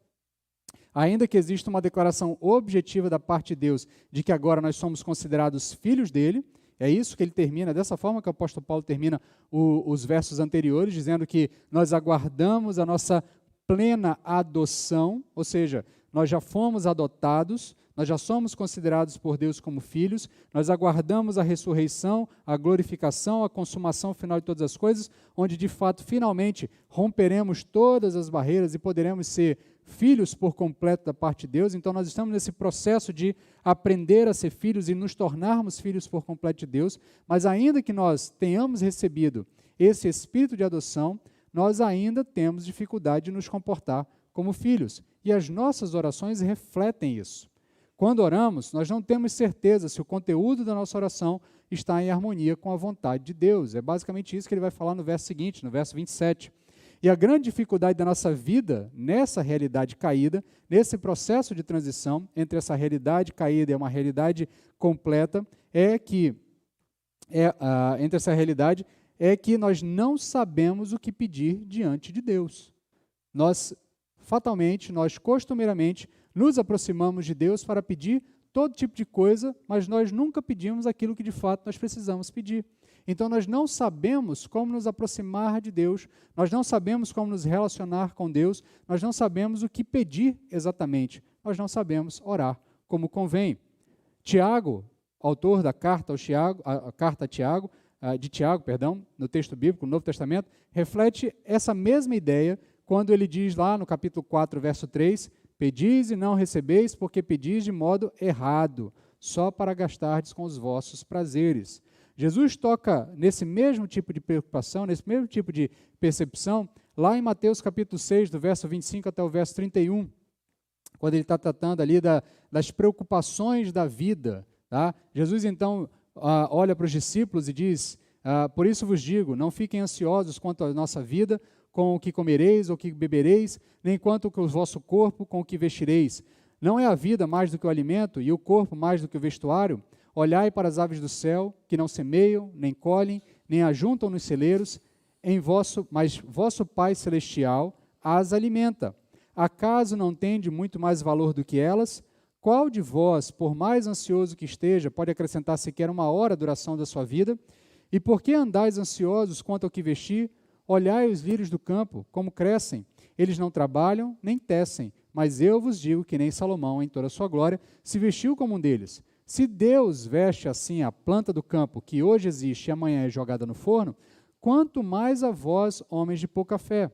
Ainda que exista uma declaração objetiva da parte de Deus de que agora nós somos considerados filhos dele, é isso que ele termina, dessa forma que o apóstolo Paulo termina os versos anteriores, dizendo que nós aguardamos a nossa plena adoção, ou seja, nós já fomos adotados, nós já somos considerados por Deus como filhos, nós aguardamos a ressurreição, a glorificação, a consumação final de todas as coisas, onde de fato, finalmente, romperemos todas as barreiras e poderemos ser filhos por completo da parte de Deus. Então nós estamos nesse processo de aprender a ser filhos e nos tornarmos filhos por completo de Deus, mas ainda que nós tenhamos recebido esse espírito de adoção, nós ainda temos dificuldade de nos comportar como filhos. E as nossas orações refletem isso. Quando oramos, nós não temos certeza se o conteúdo da nossa oração está em harmonia com a vontade de Deus. É basicamente isso que ele vai falar no verso seguinte, no verso 27. E a grande dificuldade da nossa vida, nessa realidade caída, nesse processo de transição entre essa realidade caída e uma realidade completa, entre essa realidade, é que nós não sabemos o que pedir diante de Deus. Nós, fatalmente, nós costumeiramente, nos aproximamos de Deus para pedir todo tipo de coisa, mas nós nunca pedimos aquilo que de fato nós precisamos pedir. Então nós não sabemos como nos aproximar de Deus, nós não sabemos como nos relacionar com Deus, nós não sabemos o que pedir exatamente, nós não sabemos orar como convém. Tiago, autor da carta de Tiago, no texto bíblico, no Novo Testamento, reflete essa mesma ideia quando ele diz lá no capítulo 4, verso 3, pedis e não recebeis, porque pedis de modo errado, só para gastardes com os vossos prazeres. Jesus toca nesse mesmo tipo de preocupação, nesse mesmo tipo de percepção, lá em Mateus capítulo 6, do verso 25 até o verso 31, quando ele está tratando ali das preocupações da vida. Tá? Jesus, então, olha para os discípulos e diz, por isso vos digo, não fiquem ansiosos quanto à nossa vida, com o que comereis ou o que bebereis, nem quanto ao vosso corpo, com o que vestireis. Não é a vida mais do que o alimento, e o corpo mais do que o vestuário? Olhai para as aves do céu, que não semeiam, nem colhem, nem ajuntam nos celeiros, mas vosso Pai Celestial as alimenta. Acaso não tende muito mais valor do que elas? Qual de vós, por mais ansioso que esteja, pode acrescentar sequer uma hora à duração da sua vida? E por que andais ansiosos quanto ao que vestir? Olhai os lírios do campo, como crescem. Eles não trabalham, nem tecem, mas eu vos digo que nem Salomão, em toda a sua glória, se vestiu como um deles. Se Deus veste assim a planta do campo, que hoje existe e amanhã é jogada no forno, quanto mais a vós, homens de pouca fé.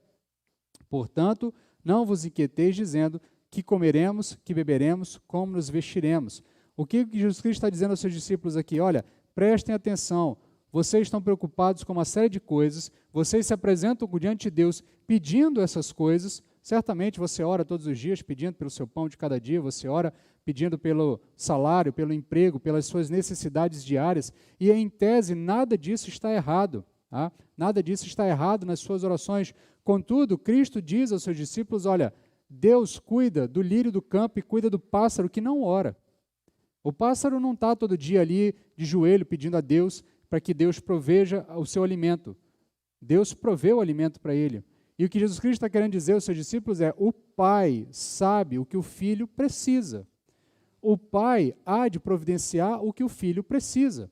Portanto, não vos inquieteis dizendo que comeremos, que beberemos, como nos vestiremos. O que Jesus Cristo está dizendo aos seus discípulos aqui? Olha, prestem atenção, vocês estão preocupados com uma série de coisas, vocês se apresentam diante de Deus pedindo essas coisas, certamente você ora todos os dias pedindo pelo seu pão de cada dia, você ora pedindo pelo salário, pelo emprego, pelas suas necessidades diárias, e em tese nada disso está errado, tá? Nada disso está errado nas suas orações. Contudo, Cristo diz aos seus discípulos, olha, Deus cuida do lírio do campo e cuida do pássaro que não ora. O pássaro não está todo dia ali de joelho pedindo a Deus para que Deus proveja o seu alimento. Deus proveu o alimento para ele. E o que Jesus Cristo está querendo dizer aos seus discípulos é, o Pai sabe o que o Filho precisa. O Pai há de providenciar o que o Filho precisa.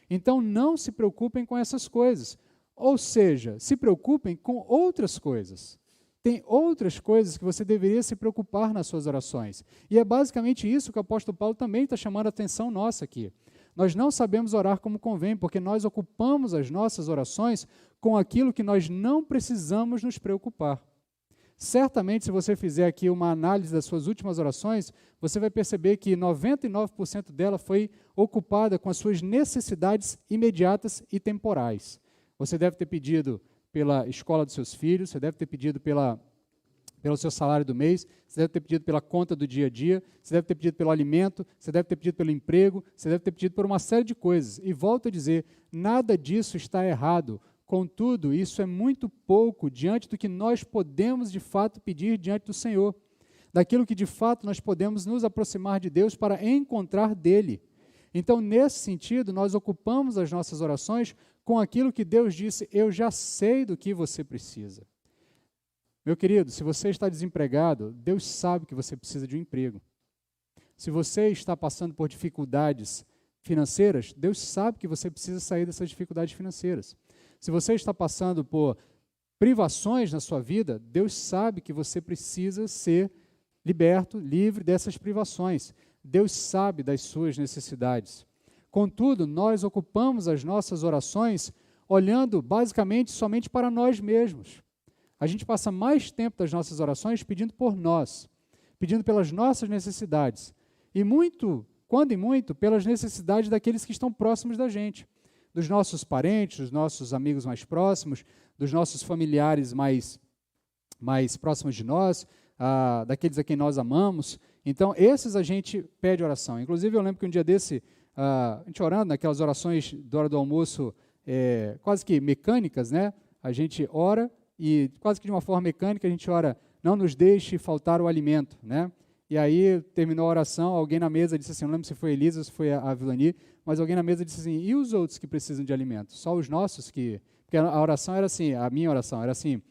Então, não se preocupem com essas coisas. Ou seja, se preocupem com outras coisas. Tem outras coisas que você deveria se preocupar nas suas orações. E é basicamente isso que o apóstolo Paulo também está chamando a atenção nossa aqui. Nós não sabemos orar como convém, porque nós ocupamos as nossas orações com aquilo que nós não precisamos nos preocupar. Certamente, se você fizer aqui uma análise das suas últimas orações, você vai perceber que 99% dela foi ocupada com as suas necessidades imediatas e temporais. Você deve ter pedido pela escola dos seus filhos, você deve ter pedido pelo seu salário do mês, você deve ter pedido pela conta do dia a dia, você deve ter pedido pelo alimento, você deve ter pedido pelo emprego, você deve ter pedido por uma série de coisas. E volto a dizer, nada disso está errado. Contudo, isso é muito pouco diante do que nós podemos de fato pedir diante do Senhor, daquilo que de fato nós podemos nos aproximar de Deus para encontrar dele. Então, nesse sentido, nós ocupamos as nossas orações com aquilo que Deus disse, eu já sei do que você precisa. Meu querido, se você está desempregado, Deus sabe que você precisa de um emprego. Se você está passando por dificuldades financeiras, Deus sabe que você precisa sair dessas dificuldades financeiras. Se você está passando por privações na sua vida, Deus sabe que você precisa ser liberto, livre dessas privações. Deus sabe das suas necessidades. Contudo, nós ocupamos as nossas orações olhando basicamente somente para nós mesmos. A gente passa mais tempo das nossas orações pedindo por nós, pedindo pelas nossas necessidades. E muito, quando e muito, pelas necessidades daqueles que estão próximos da gente. Dos nossos parentes, dos nossos amigos mais próximos, dos nossos familiares mais próximos de nós, daqueles a quem nós amamos. Então, esses a gente pede oração. Inclusive, eu lembro que um dia desse, a gente orando, naquelas orações da hora do almoço, quase que mecânicas, né? A gente ora e quase que de uma forma mecânica a gente ora, não nos deixe faltar o alimento, né? E aí terminou a oração, alguém na mesa disse assim, não lembro se foi a Elisa ou se foi a Vilani, mas alguém na mesa disse assim, e os outros que precisam de alimento? Só os nossos que... Porque a oração era assim, a minha oração era assim,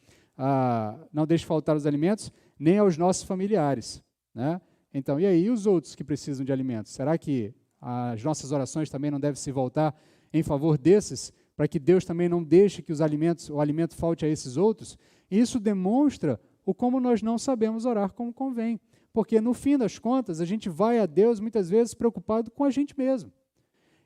não deixe faltar os alimentos, nem aos nossos familiares, né? Então, e aí, e os outros que precisam de alimentos? Será que as nossas orações também não devem se voltar em favor desses, para que Deus também não deixe que o alimento falte a esses outros? Isso demonstra o como nós não sabemos orar como convém. Porque, no fim das contas, a gente vai a Deus muitas vezes preocupado com a gente mesmo.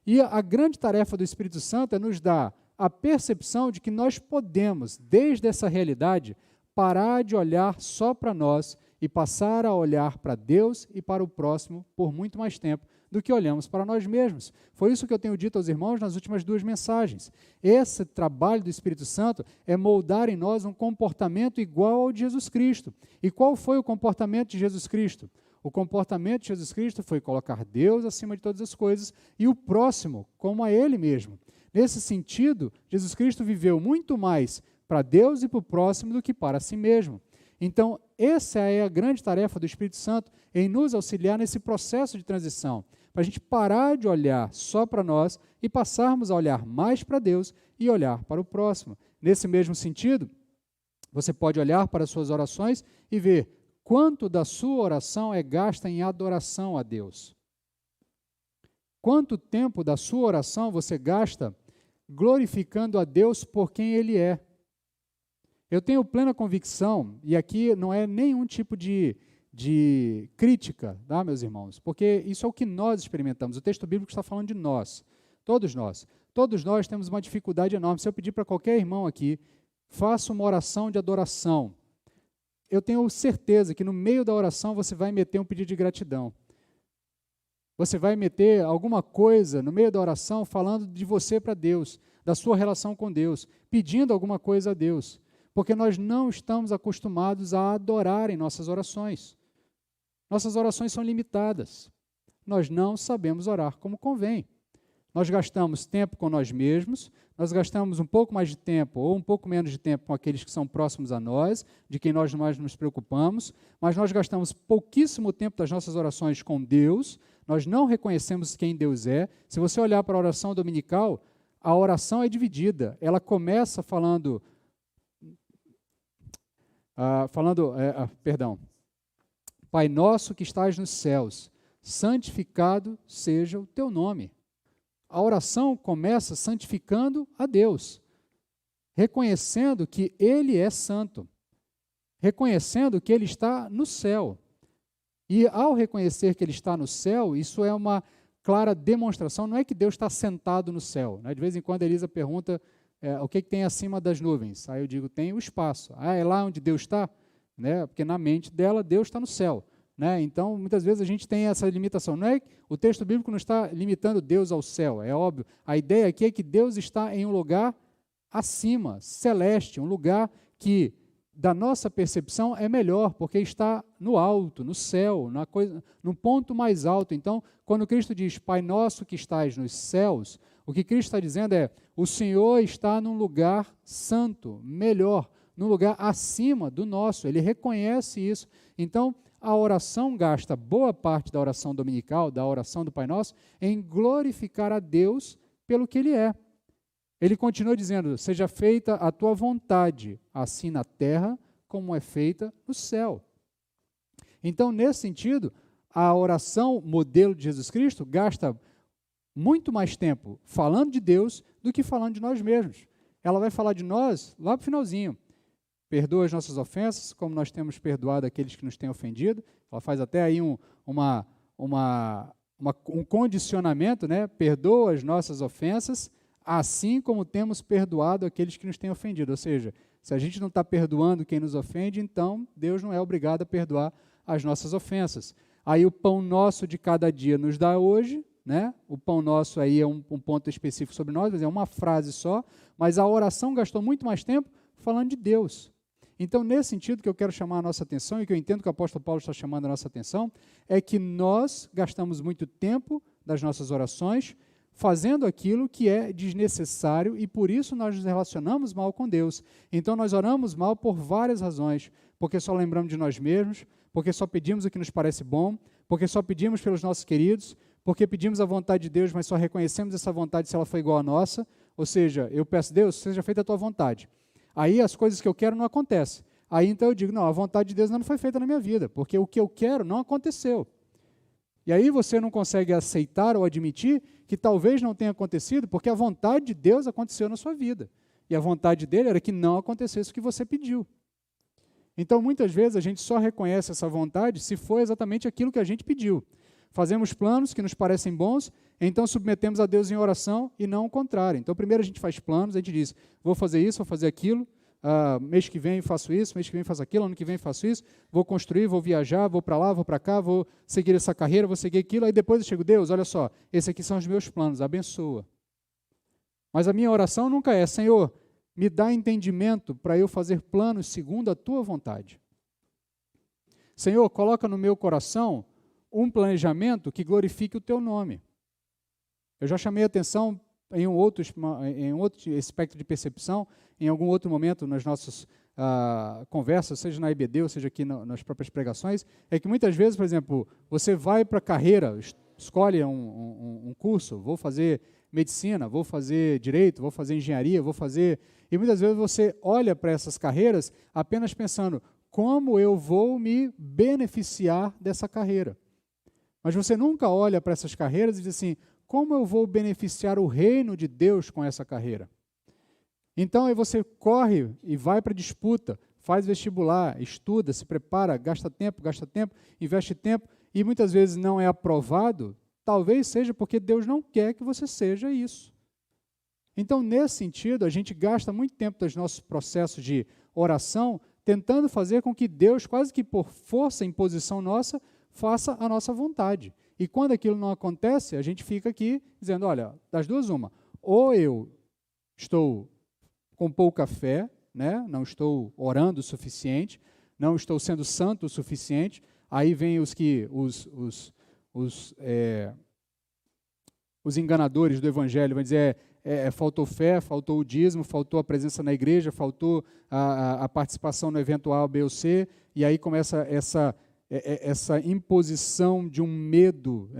E a grande tarefa do Espírito Santo é nos dar a percepção de que nós podemos, desde essa realidade, parar de olhar só para nós e passar a olhar para Deus e para o próximo por muito mais tempo do que olhamos para nós mesmos. Foi isso que eu tenho dito aos irmãos nas últimas 2 mensagens. Esse trabalho do Espírito Santo é moldar em nós um comportamento igual ao de Jesus Cristo. E qual foi o comportamento de Jesus Cristo? O comportamento de Jesus Cristo foi colocar Deus acima de todas as coisas e o próximo como a Ele mesmo. Nesse sentido, Jesus Cristo viveu muito mais para Deus e para o próximo do que para si mesmo. Então, essa é a grande tarefa do Espírito Santo, em nos auxiliar nesse processo de transição, para a gente parar de olhar só para nós e passarmos a olhar mais para Deus e olhar para o próximo. Nesse mesmo sentido, você pode olhar para as suas orações e ver quanto da sua oração é gasta em adoração a Deus. Quanto tempo da sua oração você gasta glorificando a Deus por quem Ele é. Eu tenho plena convicção, e aqui não é nenhum tipo de crítica, tá, meus irmãos? Porque isso é o que nós experimentamos. O texto bíblico está falando de nós, todos nós. Todos nós temos uma dificuldade enorme. Se eu pedir para qualquer irmão aqui, faça uma oração de adoração, eu tenho certeza que no meio da oração você vai meter um pedido de gratidão. Você vai meter alguma coisa no meio da oração falando de você para Deus, da sua relação com Deus, pedindo alguma coisa a Deus. Porque nós não estamos acostumados a adorar em nossas orações. Nossas orações são limitadas. Nós não sabemos orar como convém. Nós gastamos tempo com nós mesmos, nós gastamos um pouco mais de tempo ou um pouco menos de tempo com aqueles que são próximos a nós, de quem nós mais nos preocupamos, mas nós gastamos pouquíssimo tempo das nossas orações com Deus, nós não reconhecemos quem Deus é. Se você olhar para a oração dominical, a oração é dividida. Ela começa falando... Pai nosso que estás nos céus, santificado seja o teu nome. A oração começa santificando a Deus, reconhecendo que Ele é santo, reconhecendo que Ele está no céu. E ao reconhecer que Ele está no céu, isso é uma clara demonstração, não é que Deus está sentado no céu, né? De vez em quando a Elisa pergunta, o que tem acima das nuvens? Aí eu digo, tem o espaço. É lá onde Deus está? Né? Porque na mente dela, Deus está no céu. Né? Então, muitas vezes a gente tem essa limitação. Não é, o texto bíblico não está limitando Deus ao céu, é óbvio. A ideia aqui é que Deus está em um lugar acima, celeste, um lugar que, da nossa percepção, é melhor, porque está no alto, no céu, no ponto mais alto. Então, quando Cristo diz, Pai nosso que estás nos céus, o que Cristo está dizendo é, o Senhor está num lugar santo, melhor, num lugar acima do nosso. Ele reconhece isso. Então, a oração gasta boa parte da oração dominical, da oração do Pai Nosso, em glorificar a Deus pelo que Ele é. Ele continua dizendo, seja feita a tua vontade, assim na terra, como é feita no céu. Então, nesse sentido, a oração modelo de Jesus Cristo gasta muito mais tempo falando de Deus do que falando de nós mesmos. Ela vai falar de nós lá para o finalzinho. Perdoa as nossas ofensas, como nós temos perdoado aqueles que nos têm ofendido. Ela faz até aí um condicionamento, né? Perdoa as nossas ofensas, assim como temos perdoado aqueles que nos têm ofendido. Ou seja, se a gente não está perdoando quem nos ofende, então Deus não é obrigado a perdoar as nossas ofensas. Aí o pão nosso de cada dia nos dá hoje, né? O pão nosso aí é um ponto específico sobre nós, mas é uma frase só, mas a oração gastou muito mais tempo falando de Deus. Então, nesse sentido que eu quero chamar a nossa atenção e que eu entendo que o apóstolo Paulo está chamando a nossa atenção, é que nós gastamos muito tempo das nossas orações fazendo aquilo que é desnecessário e por isso nós nos relacionamos mal com Deus. Então, nós oramos mal por várias razões, porque só lembramos de nós mesmos, porque só pedimos o que nos parece bom, porque só pedimos pelos nossos queridos, porque pedimos a vontade de Deus, mas só reconhecemos essa vontade se ela for igual à nossa. Ou seja, eu peço, Deus, seja feita a tua vontade. Aí as coisas que eu quero não acontecem. Aí então eu digo, não, a vontade de Deus não foi feita na minha vida, porque o que eu quero não aconteceu. E aí você não consegue aceitar ou admitir que talvez não tenha acontecido, porque a vontade de Deus aconteceu na sua vida. E a vontade dele era que não acontecesse o que você pediu. Então, muitas vezes, a gente só reconhece essa vontade se for exatamente aquilo que a gente pediu. Fazemos planos que nos parecem bons, então submetemos a Deus em oração e não o contrário. Então, primeiro a gente faz planos, a gente diz, vou fazer isso, vou fazer aquilo, mês que vem faço isso, mês que vem faço aquilo, ano que vem faço isso, vou construir, vou viajar, vou para lá, vou para cá, vou seguir essa carreira, vou seguir aquilo, aí depois eu chego, Deus, olha só, esses aqui são os meus planos, abençoa. Mas a minha oração nunca é, Senhor, me dá entendimento para eu fazer planos segundo a tua vontade. Senhor, coloca no meu coração um planejamento que glorifique o teu nome. Eu já chamei a atenção em um outro aspecto de percepção, em algum outro momento nas nossas conversas, seja na IBD ou seja aqui nas próprias pregações, é que muitas vezes, por exemplo, você vai para a carreira, escolhe um curso, vou fazer medicina, vou fazer direito, vou fazer engenharia, vou fazer... E muitas vezes você olha para essas carreiras apenas pensando, como eu vou me beneficiar dessa carreira? Mas você nunca olha para essas carreiras e diz assim, como eu vou beneficiar o reino de Deus com essa carreira? Então aí você corre e vai para a disputa, faz vestibular, estuda, se prepara, gasta tempo, investe tempo, e muitas vezes não é aprovado, talvez seja porque Deus não quer que você seja isso. Então, nesse sentido, a gente gasta muito tempo dos nossos processos de oração tentando fazer com que Deus, quase que por força, imposição nossa, faça a nossa vontade. E quando aquilo não acontece, a gente fica aqui dizendo, olha, das duas uma, ou eu estou com pouca fé, né? Não estou orando o suficiente, não estou sendo santo o suficiente, aí vem os enganadores do evangelho, vão dizer, faltou fé, faltou o dízimo, faltou a presença na igreja, faltou a participação no evento A, B ou C, e aí começa essa imposição de um medo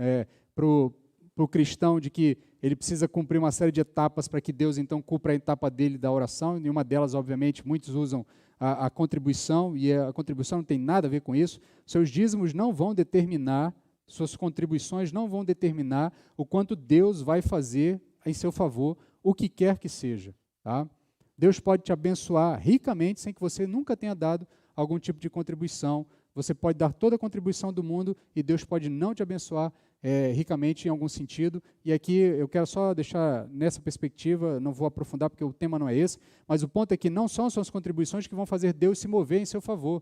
para o cristão de que ele precisa cumprir uma série de etapas para que Deus então cumpra a etapa dele da oração, e uma delas, obviamente, muitos usam a contribuição, e a contribuição não tem nada a ver com isso. Seus dízimos não vão determinar, suas contribuições não vão determinar o quanto Deus vai fazer em seu favor, o que quer que seja. Tá? Deus pode te abençoar ricamente sem que você nunca tenha dado algum tipo de contribuição. Você pode dar toda a contribuição do mundo e Deus pode não te abençoar ricamente em algum sentido. E aqui eu quero só deixar nessa perspectiva, não vou aprofundar porque o tema não é esse, mas o ponto é que não são as contribuições que vão fazer Deus se mover em seu favor.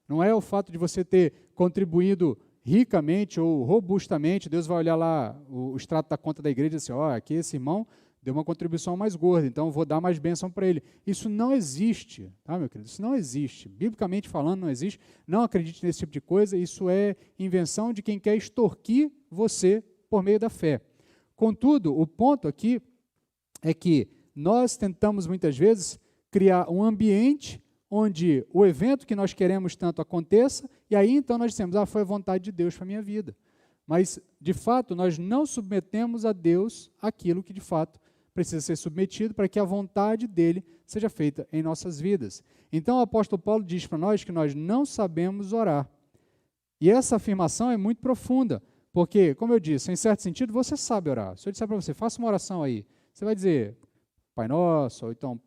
Não é o fato de você ter contribuído ricamente ou robustamente, Deus vai olhar lá o extrato da conta da igreja e dizer, aqui esse irmão deu uma contribuição mais gorda, então vou dar mais bênção para ele. Isso não existe, tá, meu querido? Isso não existe. Biblicamente falando, não existe. Não acredite nesse tipo de coisa, isso é invenção de quem quer extorquir você por meio da fé. Contudo, o ponto aqui é que nós tentamos muitas vezes criar um ambiente onde o evento que nós queremos tanto aconteça, e aí então nós dizemos, foi a vontade de Deus para a minha vida. Mas, de fato, nós não submetemos a Deus aquilo que, de fato, precisa ser submetido para que a vontade dele seja feita em nossas vidas. Então, o apóstolo Paulo diz para nós que nós não sabemos orar. E essa afirmação é muito profunda, porque, como eu disse, em certo sentido, você sabe orar. Se eu disser para você, faça uma oração aí, você vai dizer, Pai Nosso, ou então,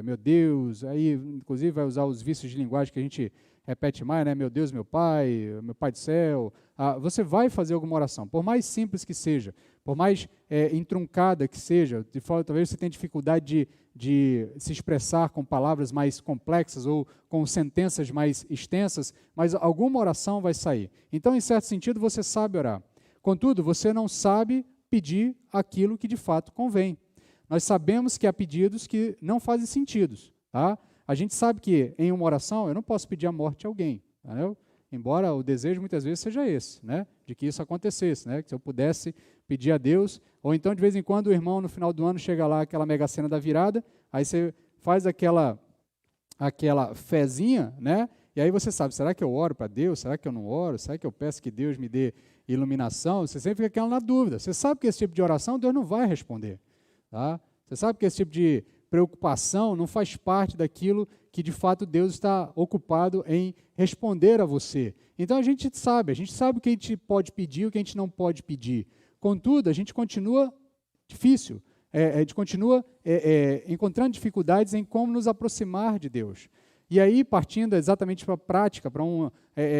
meu Deus, aí inclusive vai usar os vícios de linguagem que a gente repete mais, né? Meu Deus, meu Pai do céu. Você vai fazer alguma oração, por mais simples que seja, por mais entroncada que seja, talvez você tenha dificuldade de se expressar com palavras mais complexas ou com sentenças mais extensas, mas alguma oração vai sair. Então, em certo sentido, você sabe orar. Contudo, você não sabe pedir aquilo que de fato convém. Nós sabemos que há pedidos que não fazem sentido. Tá? a gente sabe que em uma oração eu não posso pedir a morte de alguém, entendeu? Embora o desejo muitas vezes seja esse, né? De que isso acontecesse, né? Que se eu pudesse pedir a Deus, ou então de vez em quando o irmão no final do ano chega lá, aquela mega sena da virada, aí você faz aquela fezinha, né? E aí você sabe, será que eu oro para Deus? Será que eu não oro? Será que eu peço que Deus me dê iluminação? Você sempre fica aquela na dúvida. Você sabe que esse tipo de oração Deus não vai responder, tá? Você sabe que esse tipo de preocupação não faz parte daquilo que de fato Deus está ocupado em responder a você. Então a gente sabe o que a gente pode pedir e o que a gente não pode pedir. Contudo, a gente continua difícil, a gente continua encontrando dificuldades em como nos aproximar de Deus. E aí, partindo exatamente para a prática, para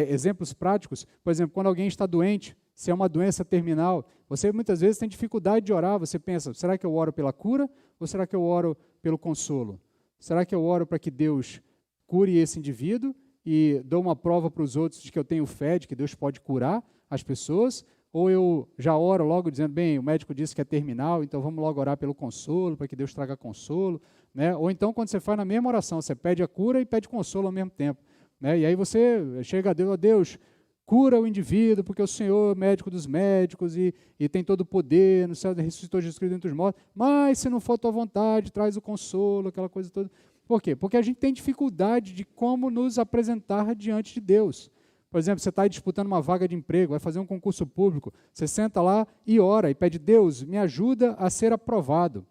exemplos práticos, por exemplo, quando alguém está doente, se é uma doença terminal, você muitas vezes tem dificuldade de orar, você pensa, será que eu oro pela cura ou será que eu oro pelo consolo? Será que eu oro para que Deus cure esse indivíduo e dou uma prova para os outros de que eu tenho fé, de que Deus pode curar as pessoas? Ou eu já oro logo dizendo, bem, o médico disse que é terminal, então vamos logo orar pelo consolo, para que Deus traga consolo, né? Ou então, quando você faz na mesma oração, você pede a cura e pede consolo ao mesmo tempo, né? E aí você chega a Deus, ó Deus, cura o indivíduo, porque o Senhor é o médico dos médicos e tem todo o poder, no céu ressuscitou Jesus Cristo dentre os mortos, mas se não for a tua vontade, traz o consolo, aquela coisa toda. Por quê? Porque a gente tem dificuldade de como nos apresentar diante de Deus. Por exemplo, você está disputando uma vaga de emprego, vai fazer um concurso público, você senta lá e ora e pede, Deus, me ajuda a ser aprovado.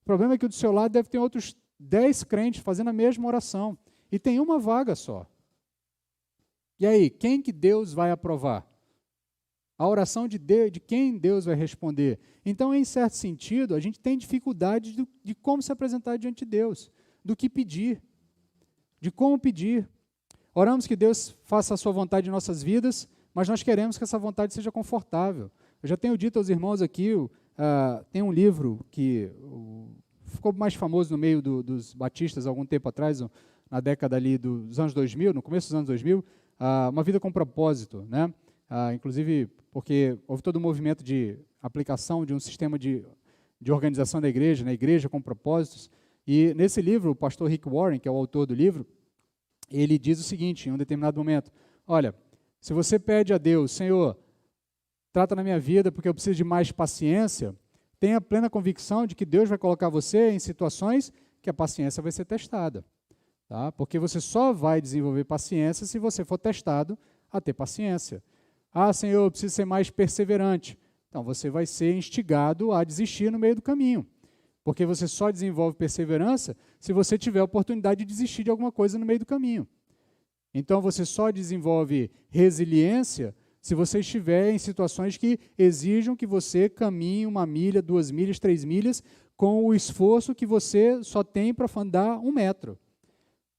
O problema é que do seu lado deve ter outros 10 crentes fazendo a mesma oração e tem uma vaga só. E aí, quem que Deus vai aprovar? A oração de quem Deus vai responder? Então, em certo sentido, a gente tem dificuldade de como se apresentar diante de Deus, do que pedir, de como pedir. Oramos que Deus faça a sua vontade em nossas vidas, mas nós queremos que essa vontade seja confortável. Eu já tenho dito aos irmãos aqui, tem um livro que ficou mais famoso no meio dos batistas há algum tempo atrás, na década ali dos anos 2000, no começo dos anos 2000, Uma Vida com Propósito, né? Inclusive porque houve todo um movimento de aplicação de um sistema de organização da igreja, né? Igreja com propósitos, e nesse livro, o pastor Rick Warren, que é o autor do livro, ele diz o seguinte, em um determinado momento, olha, se você pede a Deus, Senhor, trata na minha vida porque eu preciso de mais paciência, tenha plena convicção de que Deus vai colocar você em situações que a paciência vai ser testada. Tá? Porque você só vai desenvolver paciência se você for testado a ter paciência. Ah, Senhor, eu preciso ser mais perseverante. Então, você vai ser instigado a desistir no meio do caminho. Porque você só desenvolve perseverança se você tiver a oportunidade de desistir de alguma coisa no meio do caminho. Então, você só desenvolve resiliência se você estiver em situações que exijam que você caminhe 1 milha, 2 milhas, 3 milhas, com o esforço que você só tem para andar 1 metro.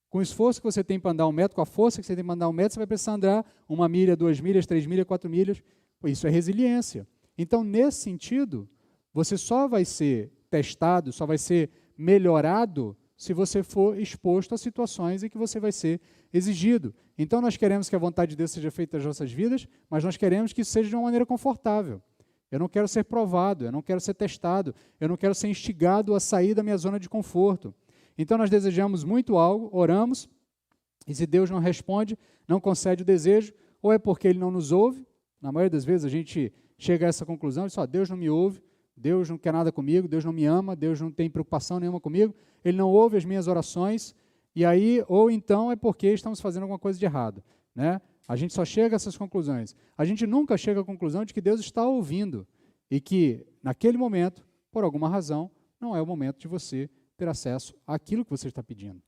Com o esforço que você tem para andar 1 metro, com a força que você tem para andar 1 metro, você vai precisar andar 1 milha, 2 milhas, 3 milhas, 4 milhas. Isso é resiliência. Então, nesse sentido, você só vai ser testado, só vai ser melhorado se você for exposto a situações em que você vai ser exigido. Então, nós queremos que a vontade de Deus seja feita nas nossas vidas, mas nós queremos que isso seja de uma maneira confortável. Eu não quero ser provado, eu não quero ser testado, eu não quero ser instigado a sair da minha zona de conforto. Então, nós desejamos muito algo, oramos, e se Deus não responde, não concede o desejo, ou é porque Ele não nos ouve. Na maioria das vezes a gente chega a essa conclusão, diz, Deus não me ouve, Deus não quer nada comigo, Deus não me ama, Deus não tem preocupação nenhuma comigo, Ele não ouve as minhas orações, e aí, ou então é porque estamos fazendo alguma coisa de errado, né? A gente só chega a essas conclusões. A gente nunca chega à conclusão de que Deus está ouvindo, e que, naquele momento, por alguma razão, não é o momento de você ter acesso àquilo que você está pedindo,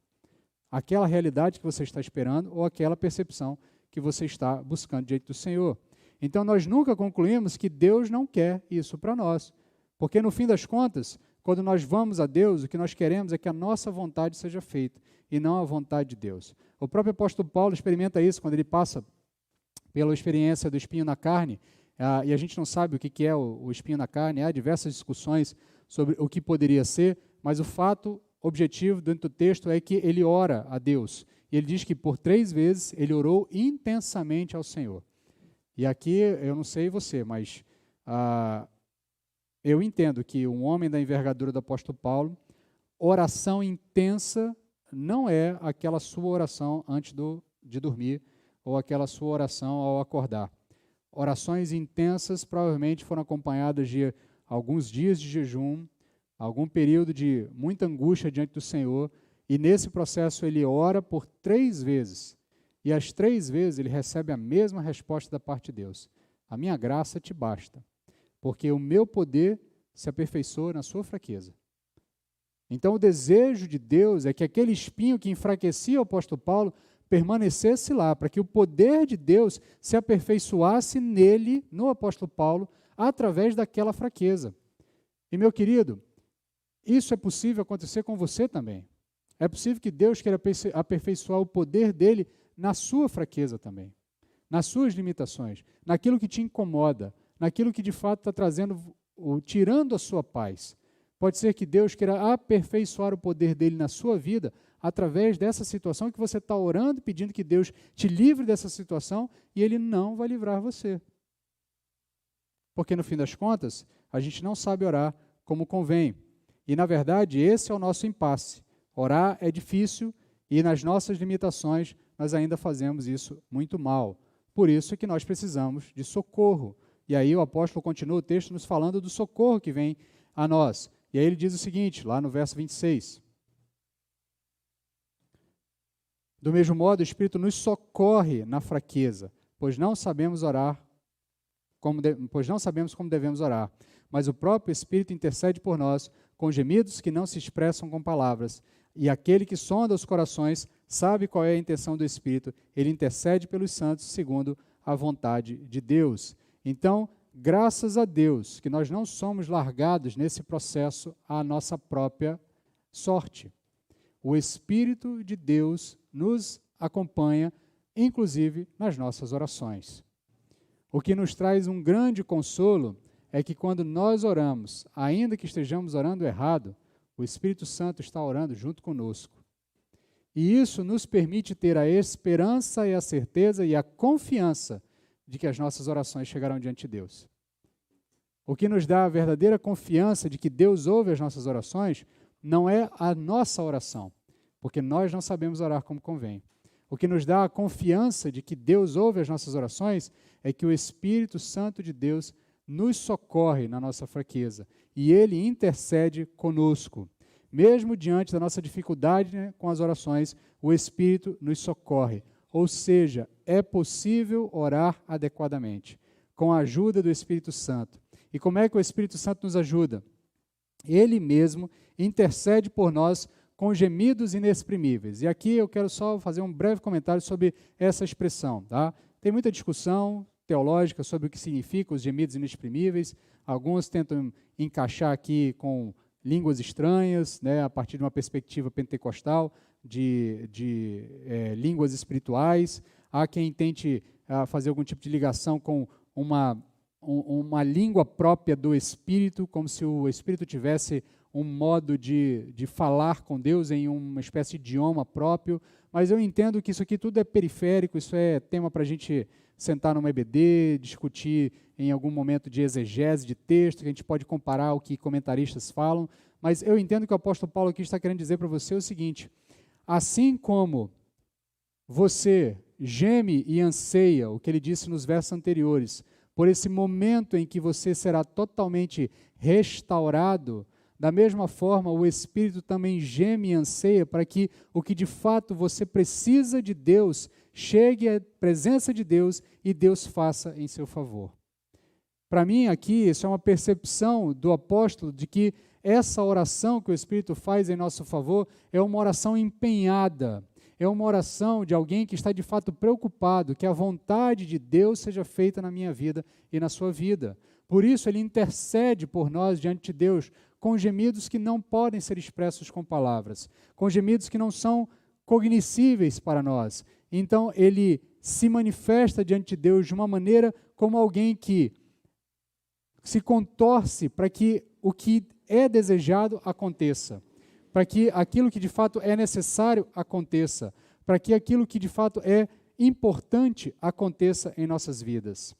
aquela realidade que você está esperando, ou aquela percepção que você está buscando diante do Senhor. Então, nós nunca concluímos que Deus não quer isso para nós. Porque, no fim das contas, quando nós vamos a Deus, o que nós queremos é que a nossa vontade seja feita, e não a vontade de Deus. O próprio apóstolo Paulo experimenta isso quando ele passa pela experiência do espinho na carne, e a gente não sabe o que é o espinho na carne, há diversas discussões sobre o que poderia ser, mas o fato objetivo dentro do texto é que ele ora a Deus. E ele diz que por 3 vezes ele orou intensamente ao Senhor. E aqui, eu não sei você, mas eu entendo que um homem da envergadura do apóstolo Paulo, oração intensa não é aquela sua oração antes de dormir ou aquela sua oração ao acordar. Orações intensas provavelmente foram acompanhadas de alguns dias de jejum, algum período de muita angústia diante do Senhor, e nesse processo ele ora por 3 vezes, e as 3 vezes ele recebe a mesma resposta da parte de Deus: a minha graça te basta, porque o meu poder se aperfeiçoa na sua fraqueza. Então o desejo de Deus é que aquele espinho que enfraquecia o apóstolo Paulo permanecesse lá, para que o poder de Deus se aperfeiçoasse nele, no apóstolo Paulo, através daquela fraqueza. E meu querido, isso é possível acontecer com você também. É possível que Deus queira aperfeiçoar o poder dele na sua fraqueza também, nas suas limitações, naquilo que te incomoda, naquilo que de fato está tirando a sua paz. Pode ser que Deus queira aperfeiçoar o poder dele na sua vida através dessa situação que você está orando, pedindo que Deus te livre dessa situação, e ele não vai livrar você. Porque no fim das contas, a gente não sabe orar como convém. E na verdade, esse é o nosso impasse. Orar é difícil e nas nossas limitações nós ainda fazemos isso muito mal. Por isso que nós precisamos de socorro. E aí o apóstolo continua o texto nos falando do socorro que vem a nós. E aí ele diz o seguinte, lá no verso 26. Do mesmo modo, o Espírito nos socorre na fraqueza, pois não sabemos como devemos orar. Mas o próprio Espírito intercede por nós com gemidos que não se expressam com palavras. E aquele que sonda os corações sabe qual é a intenção do Espírito. Ele intercede pelos santos segundo a vontade de Deus. Então, graças a Deus que nós não somos largados nesse processo à nossa própria sorte. O Espírito de Deus nos acompanha, inclusive nas nossas orações. O que nos traz um grande consolo é que quando nós oramos, ainda que estejamos orando errado, o Espírito Santo está orando junto conosco. E isso nos permite ter a esperança e a certeza e a confiança de que as nossas orações chegarão diante de Deus. O que nos dá a verdadeira confiança de que Deus ouve as nossas orações não é a nossa oração, porque nós não sabemos orar como convém. O que nos dá a confiança de que Deus ouve as nossas orações é que o Espírito Santo de Deus nos socorre na nossa fraqueza e Ele intercede conosco. Mesmo diante da nossa dificuldade com as orações, o Espírito nos socorre. Ou seja, é possível orar adequadamente, com a ajuda do Espírito Santo. E como é que o Espírito Santo nos ajuda? Ele mesmo intercede por nós com gemidos inexprimíveis. E aqui eu quero só fazer um breve comentário sobre essa expressão. Tá? Tem muita discussão teológica sobre o que significa os gemidos inexprimíveis. Alguns tentam encaixar aqui com línguas estranhas, né, a partir de uma perspectiva pentecostal, de línguas espirituais. Há quem tente fazer algum tipo de ligação com uma língua própria do Espírito, como se o Espírito tivesse um modo de falar com Deus em uma espécie de idioma próprio, mas eu entendo que isso aqui tudo é periférico, isso é tema para a gente sentar numa EBD, discutir em algum momento de exegese de texto, que a gente pode comparar o que comentaristas falam, mas eu entendo que o apóstolo Paulo aqui está querendo dizer para você o seguinte: assim como você geme e anseia, o que ele disse nos versos anteriores, por esse momento em que você será totalmente restaurado, da mesma forma, o Espírito também geme e anseia para que o que de fato você precisa de Deus chegue à presença de Deus e Deus faça em seu favor. Para mim, aqui, isso é uma percepção do apóstolo de que essa oração que o Espírito faz em nosso favor é uma oração empenhada, é uma oração de alguém que está de fato preocupado que a vontade de Deus seja feita na minha vida e na sua vida. Por isso, ele intercede por nós diante de Deus com gemidos que não podem ser expressos com palavras, com gemidos que não são cognoscíveis para nós. Então, ele se manifesta diante de Deus de uma maneira como alguém que se contorce para que o que é desejado aconteça, para que aquilo que de fato é necessário aconteça, para que aquilo que de fato é importante aconteça em nossas vidas.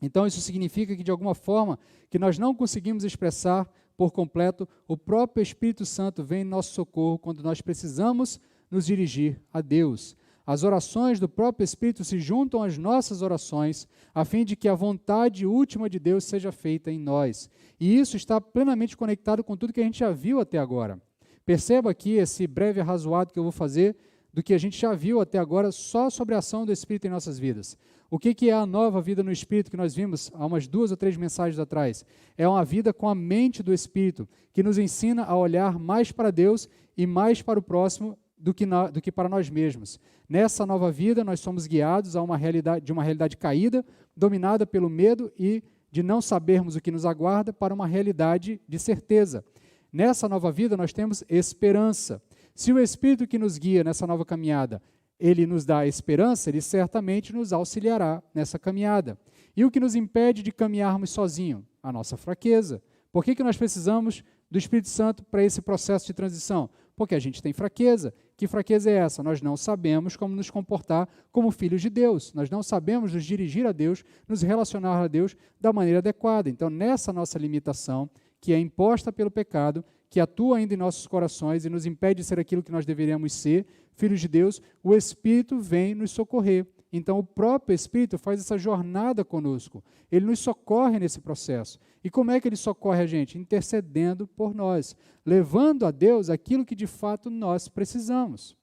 Então, isso significa que, de alguma forma, que nós não conseguimos expressar por completo, o próprio Espírito Santo vem em nosso socorro quando nós precisamos nos dirigir a Deus. As orações do próprio Espírito se juntam às nossas orações, a fim de que a vontade última de Deus seja feita em nós. E isso está plenamente conectado com tudo que a gente já viu até agora. Perceba aqui esse breve arrazoado que eu vou fazer do que a gente já viu até agora só sobre a ação do Espírito em nossas vidas. O que é a nova vida no Espírito que nós vimos há umas 2 ou 3 mensagens atrás? É uma vida com a mente do Espírito, que nos ensina a olhar mais para Deus e mais para o próximo do que para nós mesmos. Nessa nova vida, nós somos guiados a uma realidade caída, dominada pelo medo e de não sabermos o que nos aguarda, para uma realidade de certeza. Nessa nova vida, nós temos esperança. Se o Espírito que nos guia nessa nova caminhada, ele nos dá esperança, ele certamente nos auxiliará nessa caminhada. E o que nos impede de caminharmos sozinhos? A nossa fraqueza. Por que nós precisamos do Espírito Santo para esse processo de transição? Porque a gente tem fraqueza. Que fraqueza é essa? Nós não sabemos como nos comportar como filhos de Deus. Nós não sabemos nos dirigir a Deus, nos relacionar a Deus da maneira adequada. Então, nessa nossa limitação, que é imposta pelo pecado, que atua ainda em nossos corações e nos impede de ser aquilo que nós deveríamos ser, filhos de Deus, o Espírito vem nos socorrer. Então, o próprio Espírito faz essa jornada conosco. Ele nos socorre nesse processo. E como é que ele socorre a gente? Intercedendo por nós, levando a Deus aquilo que de fato nós precisamos.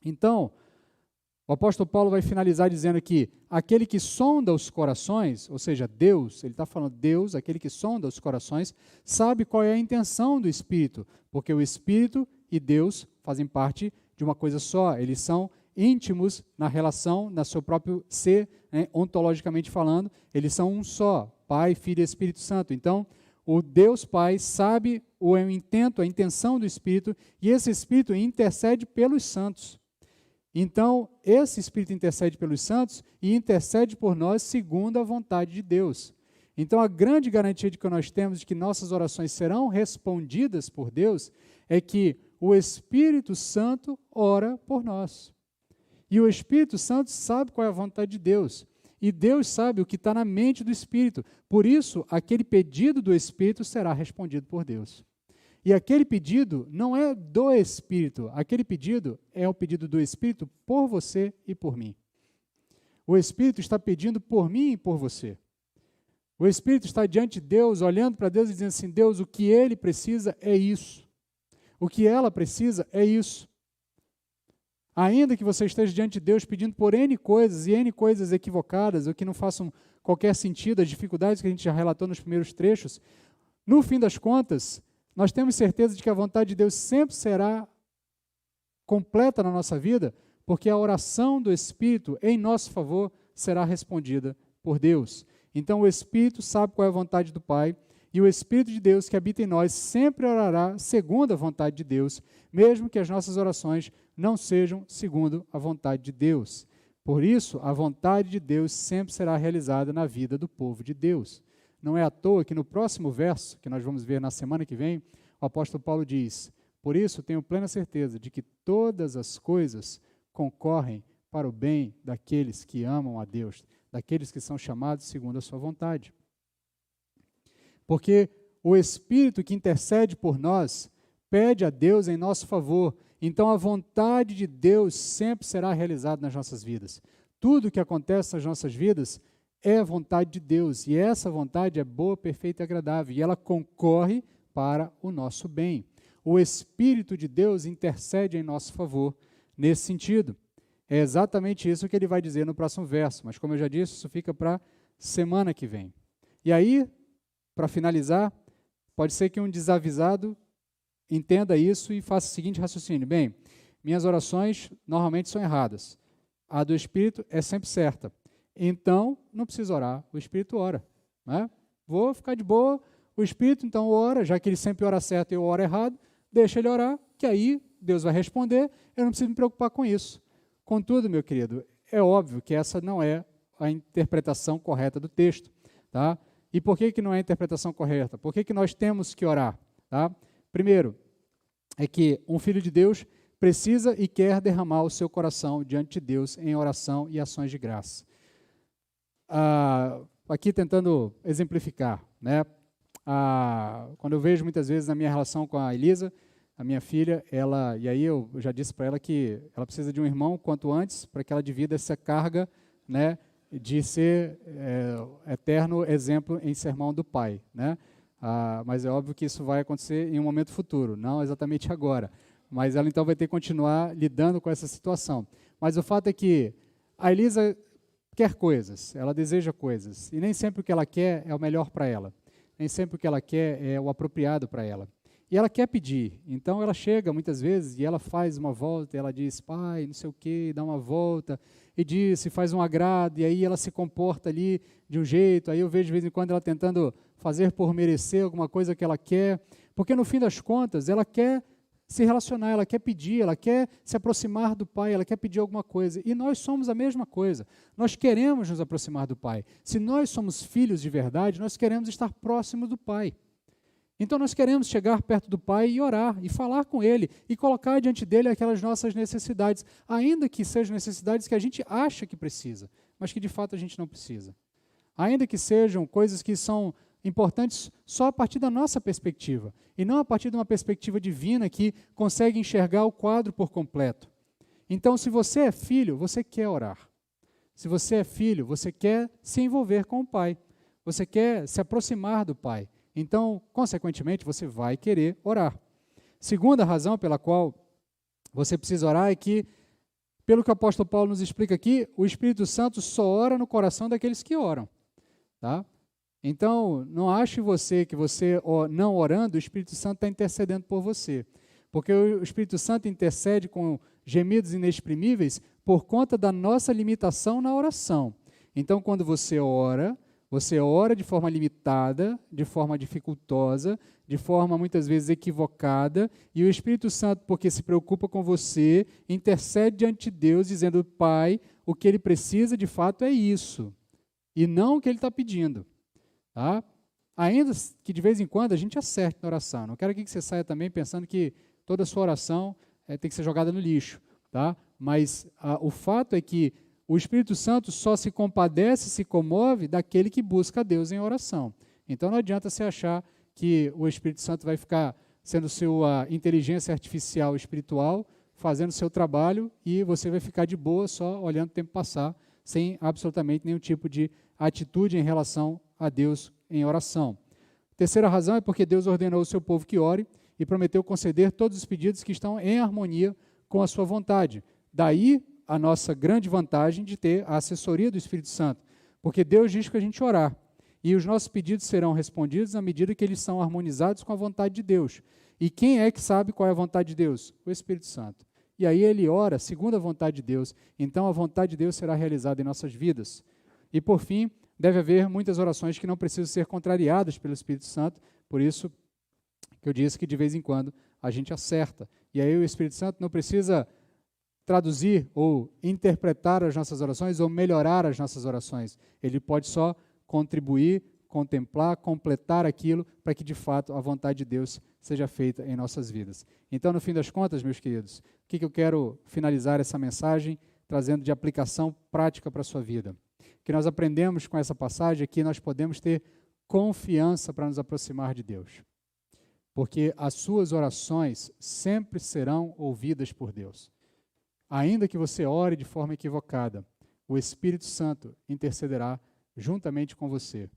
Então, o apóstolo Paulo vai finalizar dizendo que aquele que sonda os corações, ou seja, Deus, ele está falando Deus, aquele que sonda os corações, sabe qual é a intenção do Espírito, porque o Espírito e Deus fazem parte de uma coisa só, eles são íntimos na relação, no seu próprio ser, né, ontologicamente falando, eles são um só, Pai, Filho e Espírito Santo. Então, o Deus Pai sabe o intento, a intenção do Espírito, e esse Espírito intercede pelos santos. Então, esse Espírito intercede pelos santos e intercede por nós segundo a vontade de Deus. Então, a grande garantia de que nós temos de que nossas orações serão respondidas por Deus é que o Espírito Santo ora por nós. E o Espírito Santo sabe qual é a vontade de Deus. E Deus sabe o que está na mente do Espírito. Por isso, aquele pedido do Espírito será respondido por Deus. E aquele pedido não é do Espírito, aquele pedido é o pedido do Espírito por você e por mim. O Espírito está pedindo por mim e por você. O Espírito está diante de Deus, olhando para Deus e dizendo assim, Deus, o que ele precisa é isso. O que ela precisa é isso. Ainda que você esteja diante de Deus pedindo por N coisas e N coisas equivocadas, ou que não façam qualquer sentido, as dificuldades que a gente já relatou nos primeiros trechos, no fim das contas, nós temos certeza de que a vontade de Deus sempre será completa na nossa vida, porque a oração do Espírito em nosso favor será respondida por Deus. Então o Espírito sabe qual é a vontade do Pai, e o Espírito de Deus que habita em nós sempre orará segundo a vontade de Deus, mesmo que as nossas orações não sejam segundo a vontade de Deus. Por isso, a vontade de Deus sempre será realizada na vida do povo de Deus. Não é à toa que no próximo verso, que nós vamos ver na semana que vem, o apóstolo Paulo diz, por isso tenho plena certeza de que todas as coisas concorrem para o bem daqueles que amam a Deus, daqueles que são chamados segundo a sua vontade. Porque o Espírito que intercede por nós pede a Deus em nosso favor, então a vontade de Deus sempre será realizada nas nossas vidas. Tudo o que acontece nas nossas vidas é a vontade de Deus, e essa vontade é boa, perfeita e agradável, e ela concorre para o nosso bem. O Espírito de Deus intercede em nosso favor nesse sentido. É exatamente isso que ele vai dizer no próximo verso, mas como eu já disse, isso fica para semana que vem. E aí, para finalizar, pode ser que um desavisado entenda isso e faça o seguinte raciocínio, bem, minhas orações normalmente são erradas, a do Espírito é sempre certa. Então, não precisa orar, o Espírito ora. Né? Vou ficar de boa, o Espírito então ora, já que ele sempre ora certo e eu oro errado, deixa ele orar, que aí Deus vai responder, eu não preciso me preocupar com isso. Contudo, meu querido, é óbvio que essa não é a interpretação correta do texto. Tá? E por que não é a interpretação correta? Por que nós temos que orar? Tá? Primeiro, é que um filho de Deus precisa e quer derramar o seu coração diante de Deus em oração e ações de graça. Aqui tentando exemplificar, né? quando eu vejo muitas vezes na minha relação com a Elisa, a minha filha, e aí eu já disse para ela que ela precisa de um irmão quanto antes, para que ela divida essa carga, né, de ser eterno exemplo em sermão do pai, né? Mas é óbvio que isso vai acontecer em um momento futuro, não exatamente agora. Mas ela então vai ter que continuar lidando com essa situação. Mas o fato é que a Elisa quer coisas, ela deseja coisas, e nem sempre o que ela quer é o melhor para ela. Nem sempre o que ela quer é o apropriado para ela. E ela quer pedir, então ela chega muitas vezes e ela faz uma volta, e ela diz, pai, não sei o quê, dá uma volta, e diz, e faz um agrado, e aí ela se comporta ali de um jeito, aí eu vejo de vez em quando ela tentando fazer por merecer alguma coisa que ela quer, porque no fim das contas ela quer se relacionar, ela quer pedir, ela quer se aproximar do Pai, ela quer pedir alguma coisa. E nós somos a mesma coisa. Nós queremos nos aproximar do Pai. Se nós somos filhos de verdade, nós queremos estar próximos do Pai. Então nós queremos chegar perto do Pai e orar, e falar com Ele, e colocar diante dEle aquelas nossas necessidades, ainda que sejam necessidades que a gente acha que precisa, mas que de fato a gente não precisa. Ainda que sejam coisas que são importantes só a partir da nossa perspectiva, e não a partir de uma perspectiva divina que consegue enxergar o quadro por completo. Então, se você é filho, você quer orar. Se você é filho, você quer se envolver com o Pai. Você quer se aproximar do Pai. Então, consequentemente, você vai querer orar. Segunda razão pela qual você precisa orar é que, pelo que o apóstolo Paulo nos explica aqui, o Espírito Santo só ora no coração daqueles que oram. Tá? Então, não ache você que você, não orando, o Espírito Santo está intercedendo por você. Porque o Espírito Santo intercede com gemidos inexprimíveis por conta da nossa limitação na oração. Então, quando você ora de forma limitada, de forma dificultosa, de forma muitas vezes equivocada, e o Espírito Santo, porque se preocupa com você, intercede diante de Deus, dizendo, Pai, o que ele precisa de fato é isso, e não o que ele está pedindo. Tá? Ainda que de vez em quando a gente acerte na oração. Não quero aqui que você saia também pensando que toda a sua oração tem que ser jogada no lixo. Tá? Mas o fato é que o Espírito Santo só se compadece, se comove daquele que busca a Deus em oração. Então não adianta você achar que o Espírito Santo vai ficar sendo sua inteligência artificial espiritual, fazendo seu trabalho, e você vai ficar de boa só olhando o tempo passar, sem absolutamente nenhum tipo de atitude em relação a Deus em oração. Terceira razão é porque Deus ordenou ao seu povo que ore e prometeu conceder todos os pedidos que estão em harmonia com a sua vontade. Daí a nossa grande vantagem de ter a assessoria do Espírito Santo, porque Deus diz que a gente orar, e os nossos pedidos serão respondidos à medida que eles são harmonizados com a vontade de Deus. E quem é que sabe qual é a vontade de Deus? O Espírito Santo. E aí ele ora segundo a vontade de Deus, então a vontade de Deus será realizada em nossas vidas. E por fim, deve haver muitas orações que não precisam ser contrariadas pelo Espírito Santo, por isso que eu disse que de vez em quando a gente acerta. E aí o Espírito Santo não precisa traduzir ou interpretar as nossas orações ou melhorar as nossas orações. Ele pode só contribuir, contemplar, completar aquilo para que de fato a vontade de Deus seja feita em nossas vidas. Então, no fim das contas, meus queridos, o que eu quero finalizar essa mensagem trazendo de aplicação prática para a sua vida? O que nós aprendemos com essa passagem é que nós podemos ter confiança para nos aproximar de Deus. Porque as suas orações sempre serão ouvidas por Deus. Ainda que você ore de forma equivocada, o Espírito Santo intercederá juntamente com você.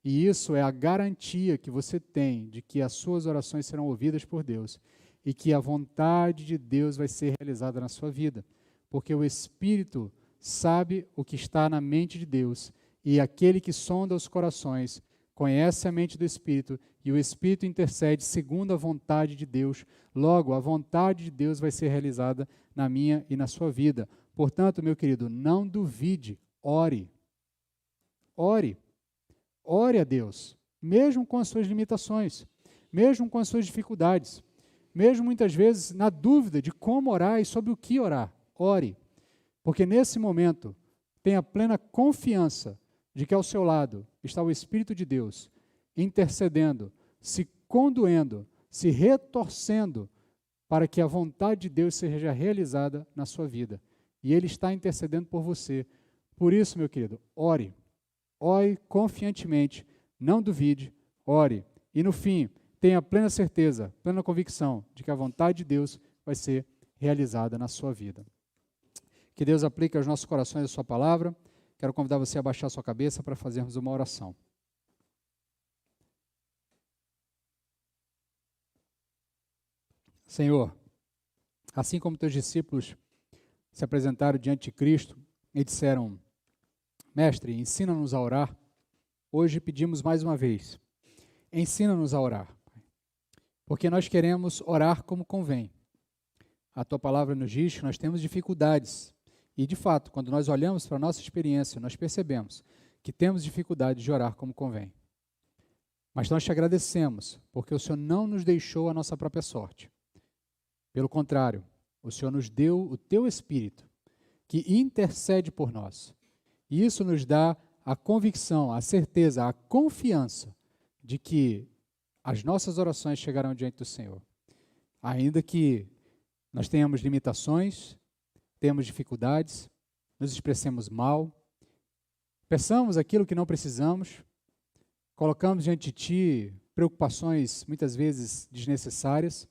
E isso é a garantia que você tem de que as suas orações serão ouvidas por Deus e que a vontade de Deus vai ser realizada na sua vida. Porque o Espírito sabe o que está na mente de Deus, e aquele que sonda os corações conhece a mente do Espírito, e o Espírito intercede segundo a vontade de Deus. Logo, a vontade de Deus vai ser realizada na minha e na sua vida. Portanto, meu querido, não duvide, ore. Ore. Ore a Deus, mesmo com as suas limitações, mesmo com as suas dificuldades, mesmo muitas vezes na dúvida de como orar e sobre o que orar. Ore. Porque nesse momento, tenha plena confiança de que ao seu lado está o Espírito de Deus, intercedendo, se conduendo, se retorcendo para que a vontade de Deus seja realizada na sua vida. E Ele está intercedendo por você. Por isso, meu querido, ore. Ore confiantemente, não duvide, ore e no fim tenha plena certeza, plena convicção de que a vontade de Deus vai ser realizada na sua vida. Que Deus aplique aos nossos corações a sua palavra. Quero convidar você a baixar a sua cabeça para fazermos uma oração. Senhor, assim como teus discípulos se apresentaram diante de Cristo e disseram: Mestre, ensina-nos a orar, hoje pedimos mais uma vez, ensina-nos a orar, porque nós queremos orar como convém. A tua palavra nos diz que nós temos dificuldades, e de fato, quando nós olhamos para a nossa experiência, nós percebemos que temos dificuldade de orar como convém. Mas nós te agradecemos, porque o Senhor não nos deixou a nossa própria sorte. Pelo contrário, o Senhor nos deu o teu Espírito, que intercede por nós. E isso nos dá a convicção, a certeza, a confiança de que as nossas orações chegarão diante do Senhor. Ainda que nós tenhamos limitações, temos dificuldades, nos expressemos mal, peçamos aquilo que não precisamos, colocamos diante de Ti preocupações muitas vezes desnecessárias,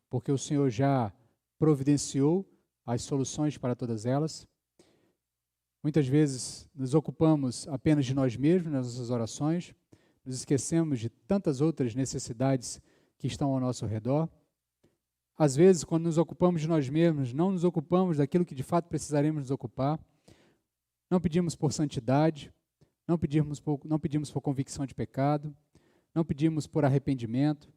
porque o Senhor já providenciou as soluções para todas elas. Muitas vezes nos ocupamos apenas de nós mesmos nas nossas orações, nos esquecemos de tantas outras necessidades que estão ao nosso redor. Às vezes, quando nos ocupamos de nós mesmos, não nos ocupamos daquilo que de fato precisaremos nos ocupar. Não pedimos por santidade, não pedimos por convicção de pecado, não pedimos por arrependimento,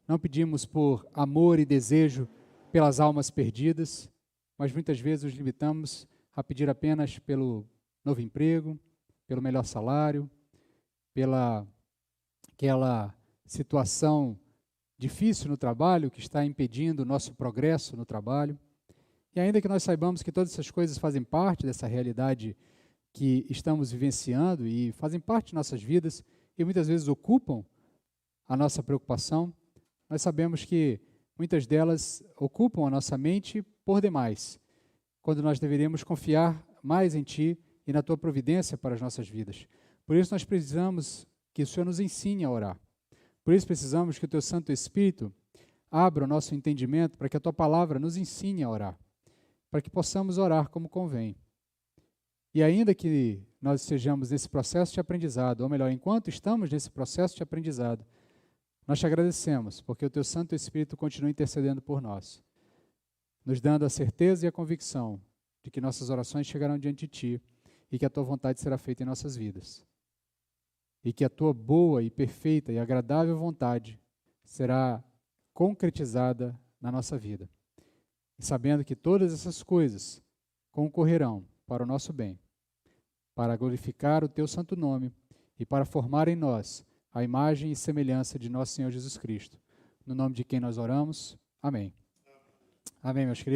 não pedimos por amor e desejo pelas almas perdidas, mas muitas vezes nos limitamos a pedir apenas pelo novo emprego, pelo melhor salário, pela aquela situação difícil no trabalho que está impedindo o nosso progresso no trabalho. E ainda que nós saibamos que todas essas coisas fazem parte dessa realidade que estamos vivenciando e fazem parte de nossas vidas e muitas vezes ocupam a nossa preocupação, nós sabemos que muitas delas ocupam a nossa mente por demais, quando nós deveríamos confiar mais em Ti e na Tua providência para as nossas vidas. Por isso nós precisamos que o Senhor nos ensine a orar. Por isso precisamos que o Teu Santo Espírito abra o nosso entendimento para que a Tua palavra nos ensine a orar, para que possamos orar como convém. E ainda que nós estejamos nesse processo de aprendizado, ou melhor, enquanto estamos nesse processo de aprendizado, nós te agradecemos, porque o Teu Santo Espírito continua intercedendo por nós, nos dando a certeza e a convicção de que nossas orações chegarão diante de Ti e que a Tua vontade será feita em nossas vidas. E que a Tua boa e perfeita e agradável vontade será concretizada na nossa vida. E sabendo que todas essas coisas concorrerão para o nosso bem, para glorificar o Teu santo nome e para formar em nós a imagem e semelhança de nosso Senhor Jesus Cristo. No nome de quem nós oramos. Amém. Amém, meus queridos.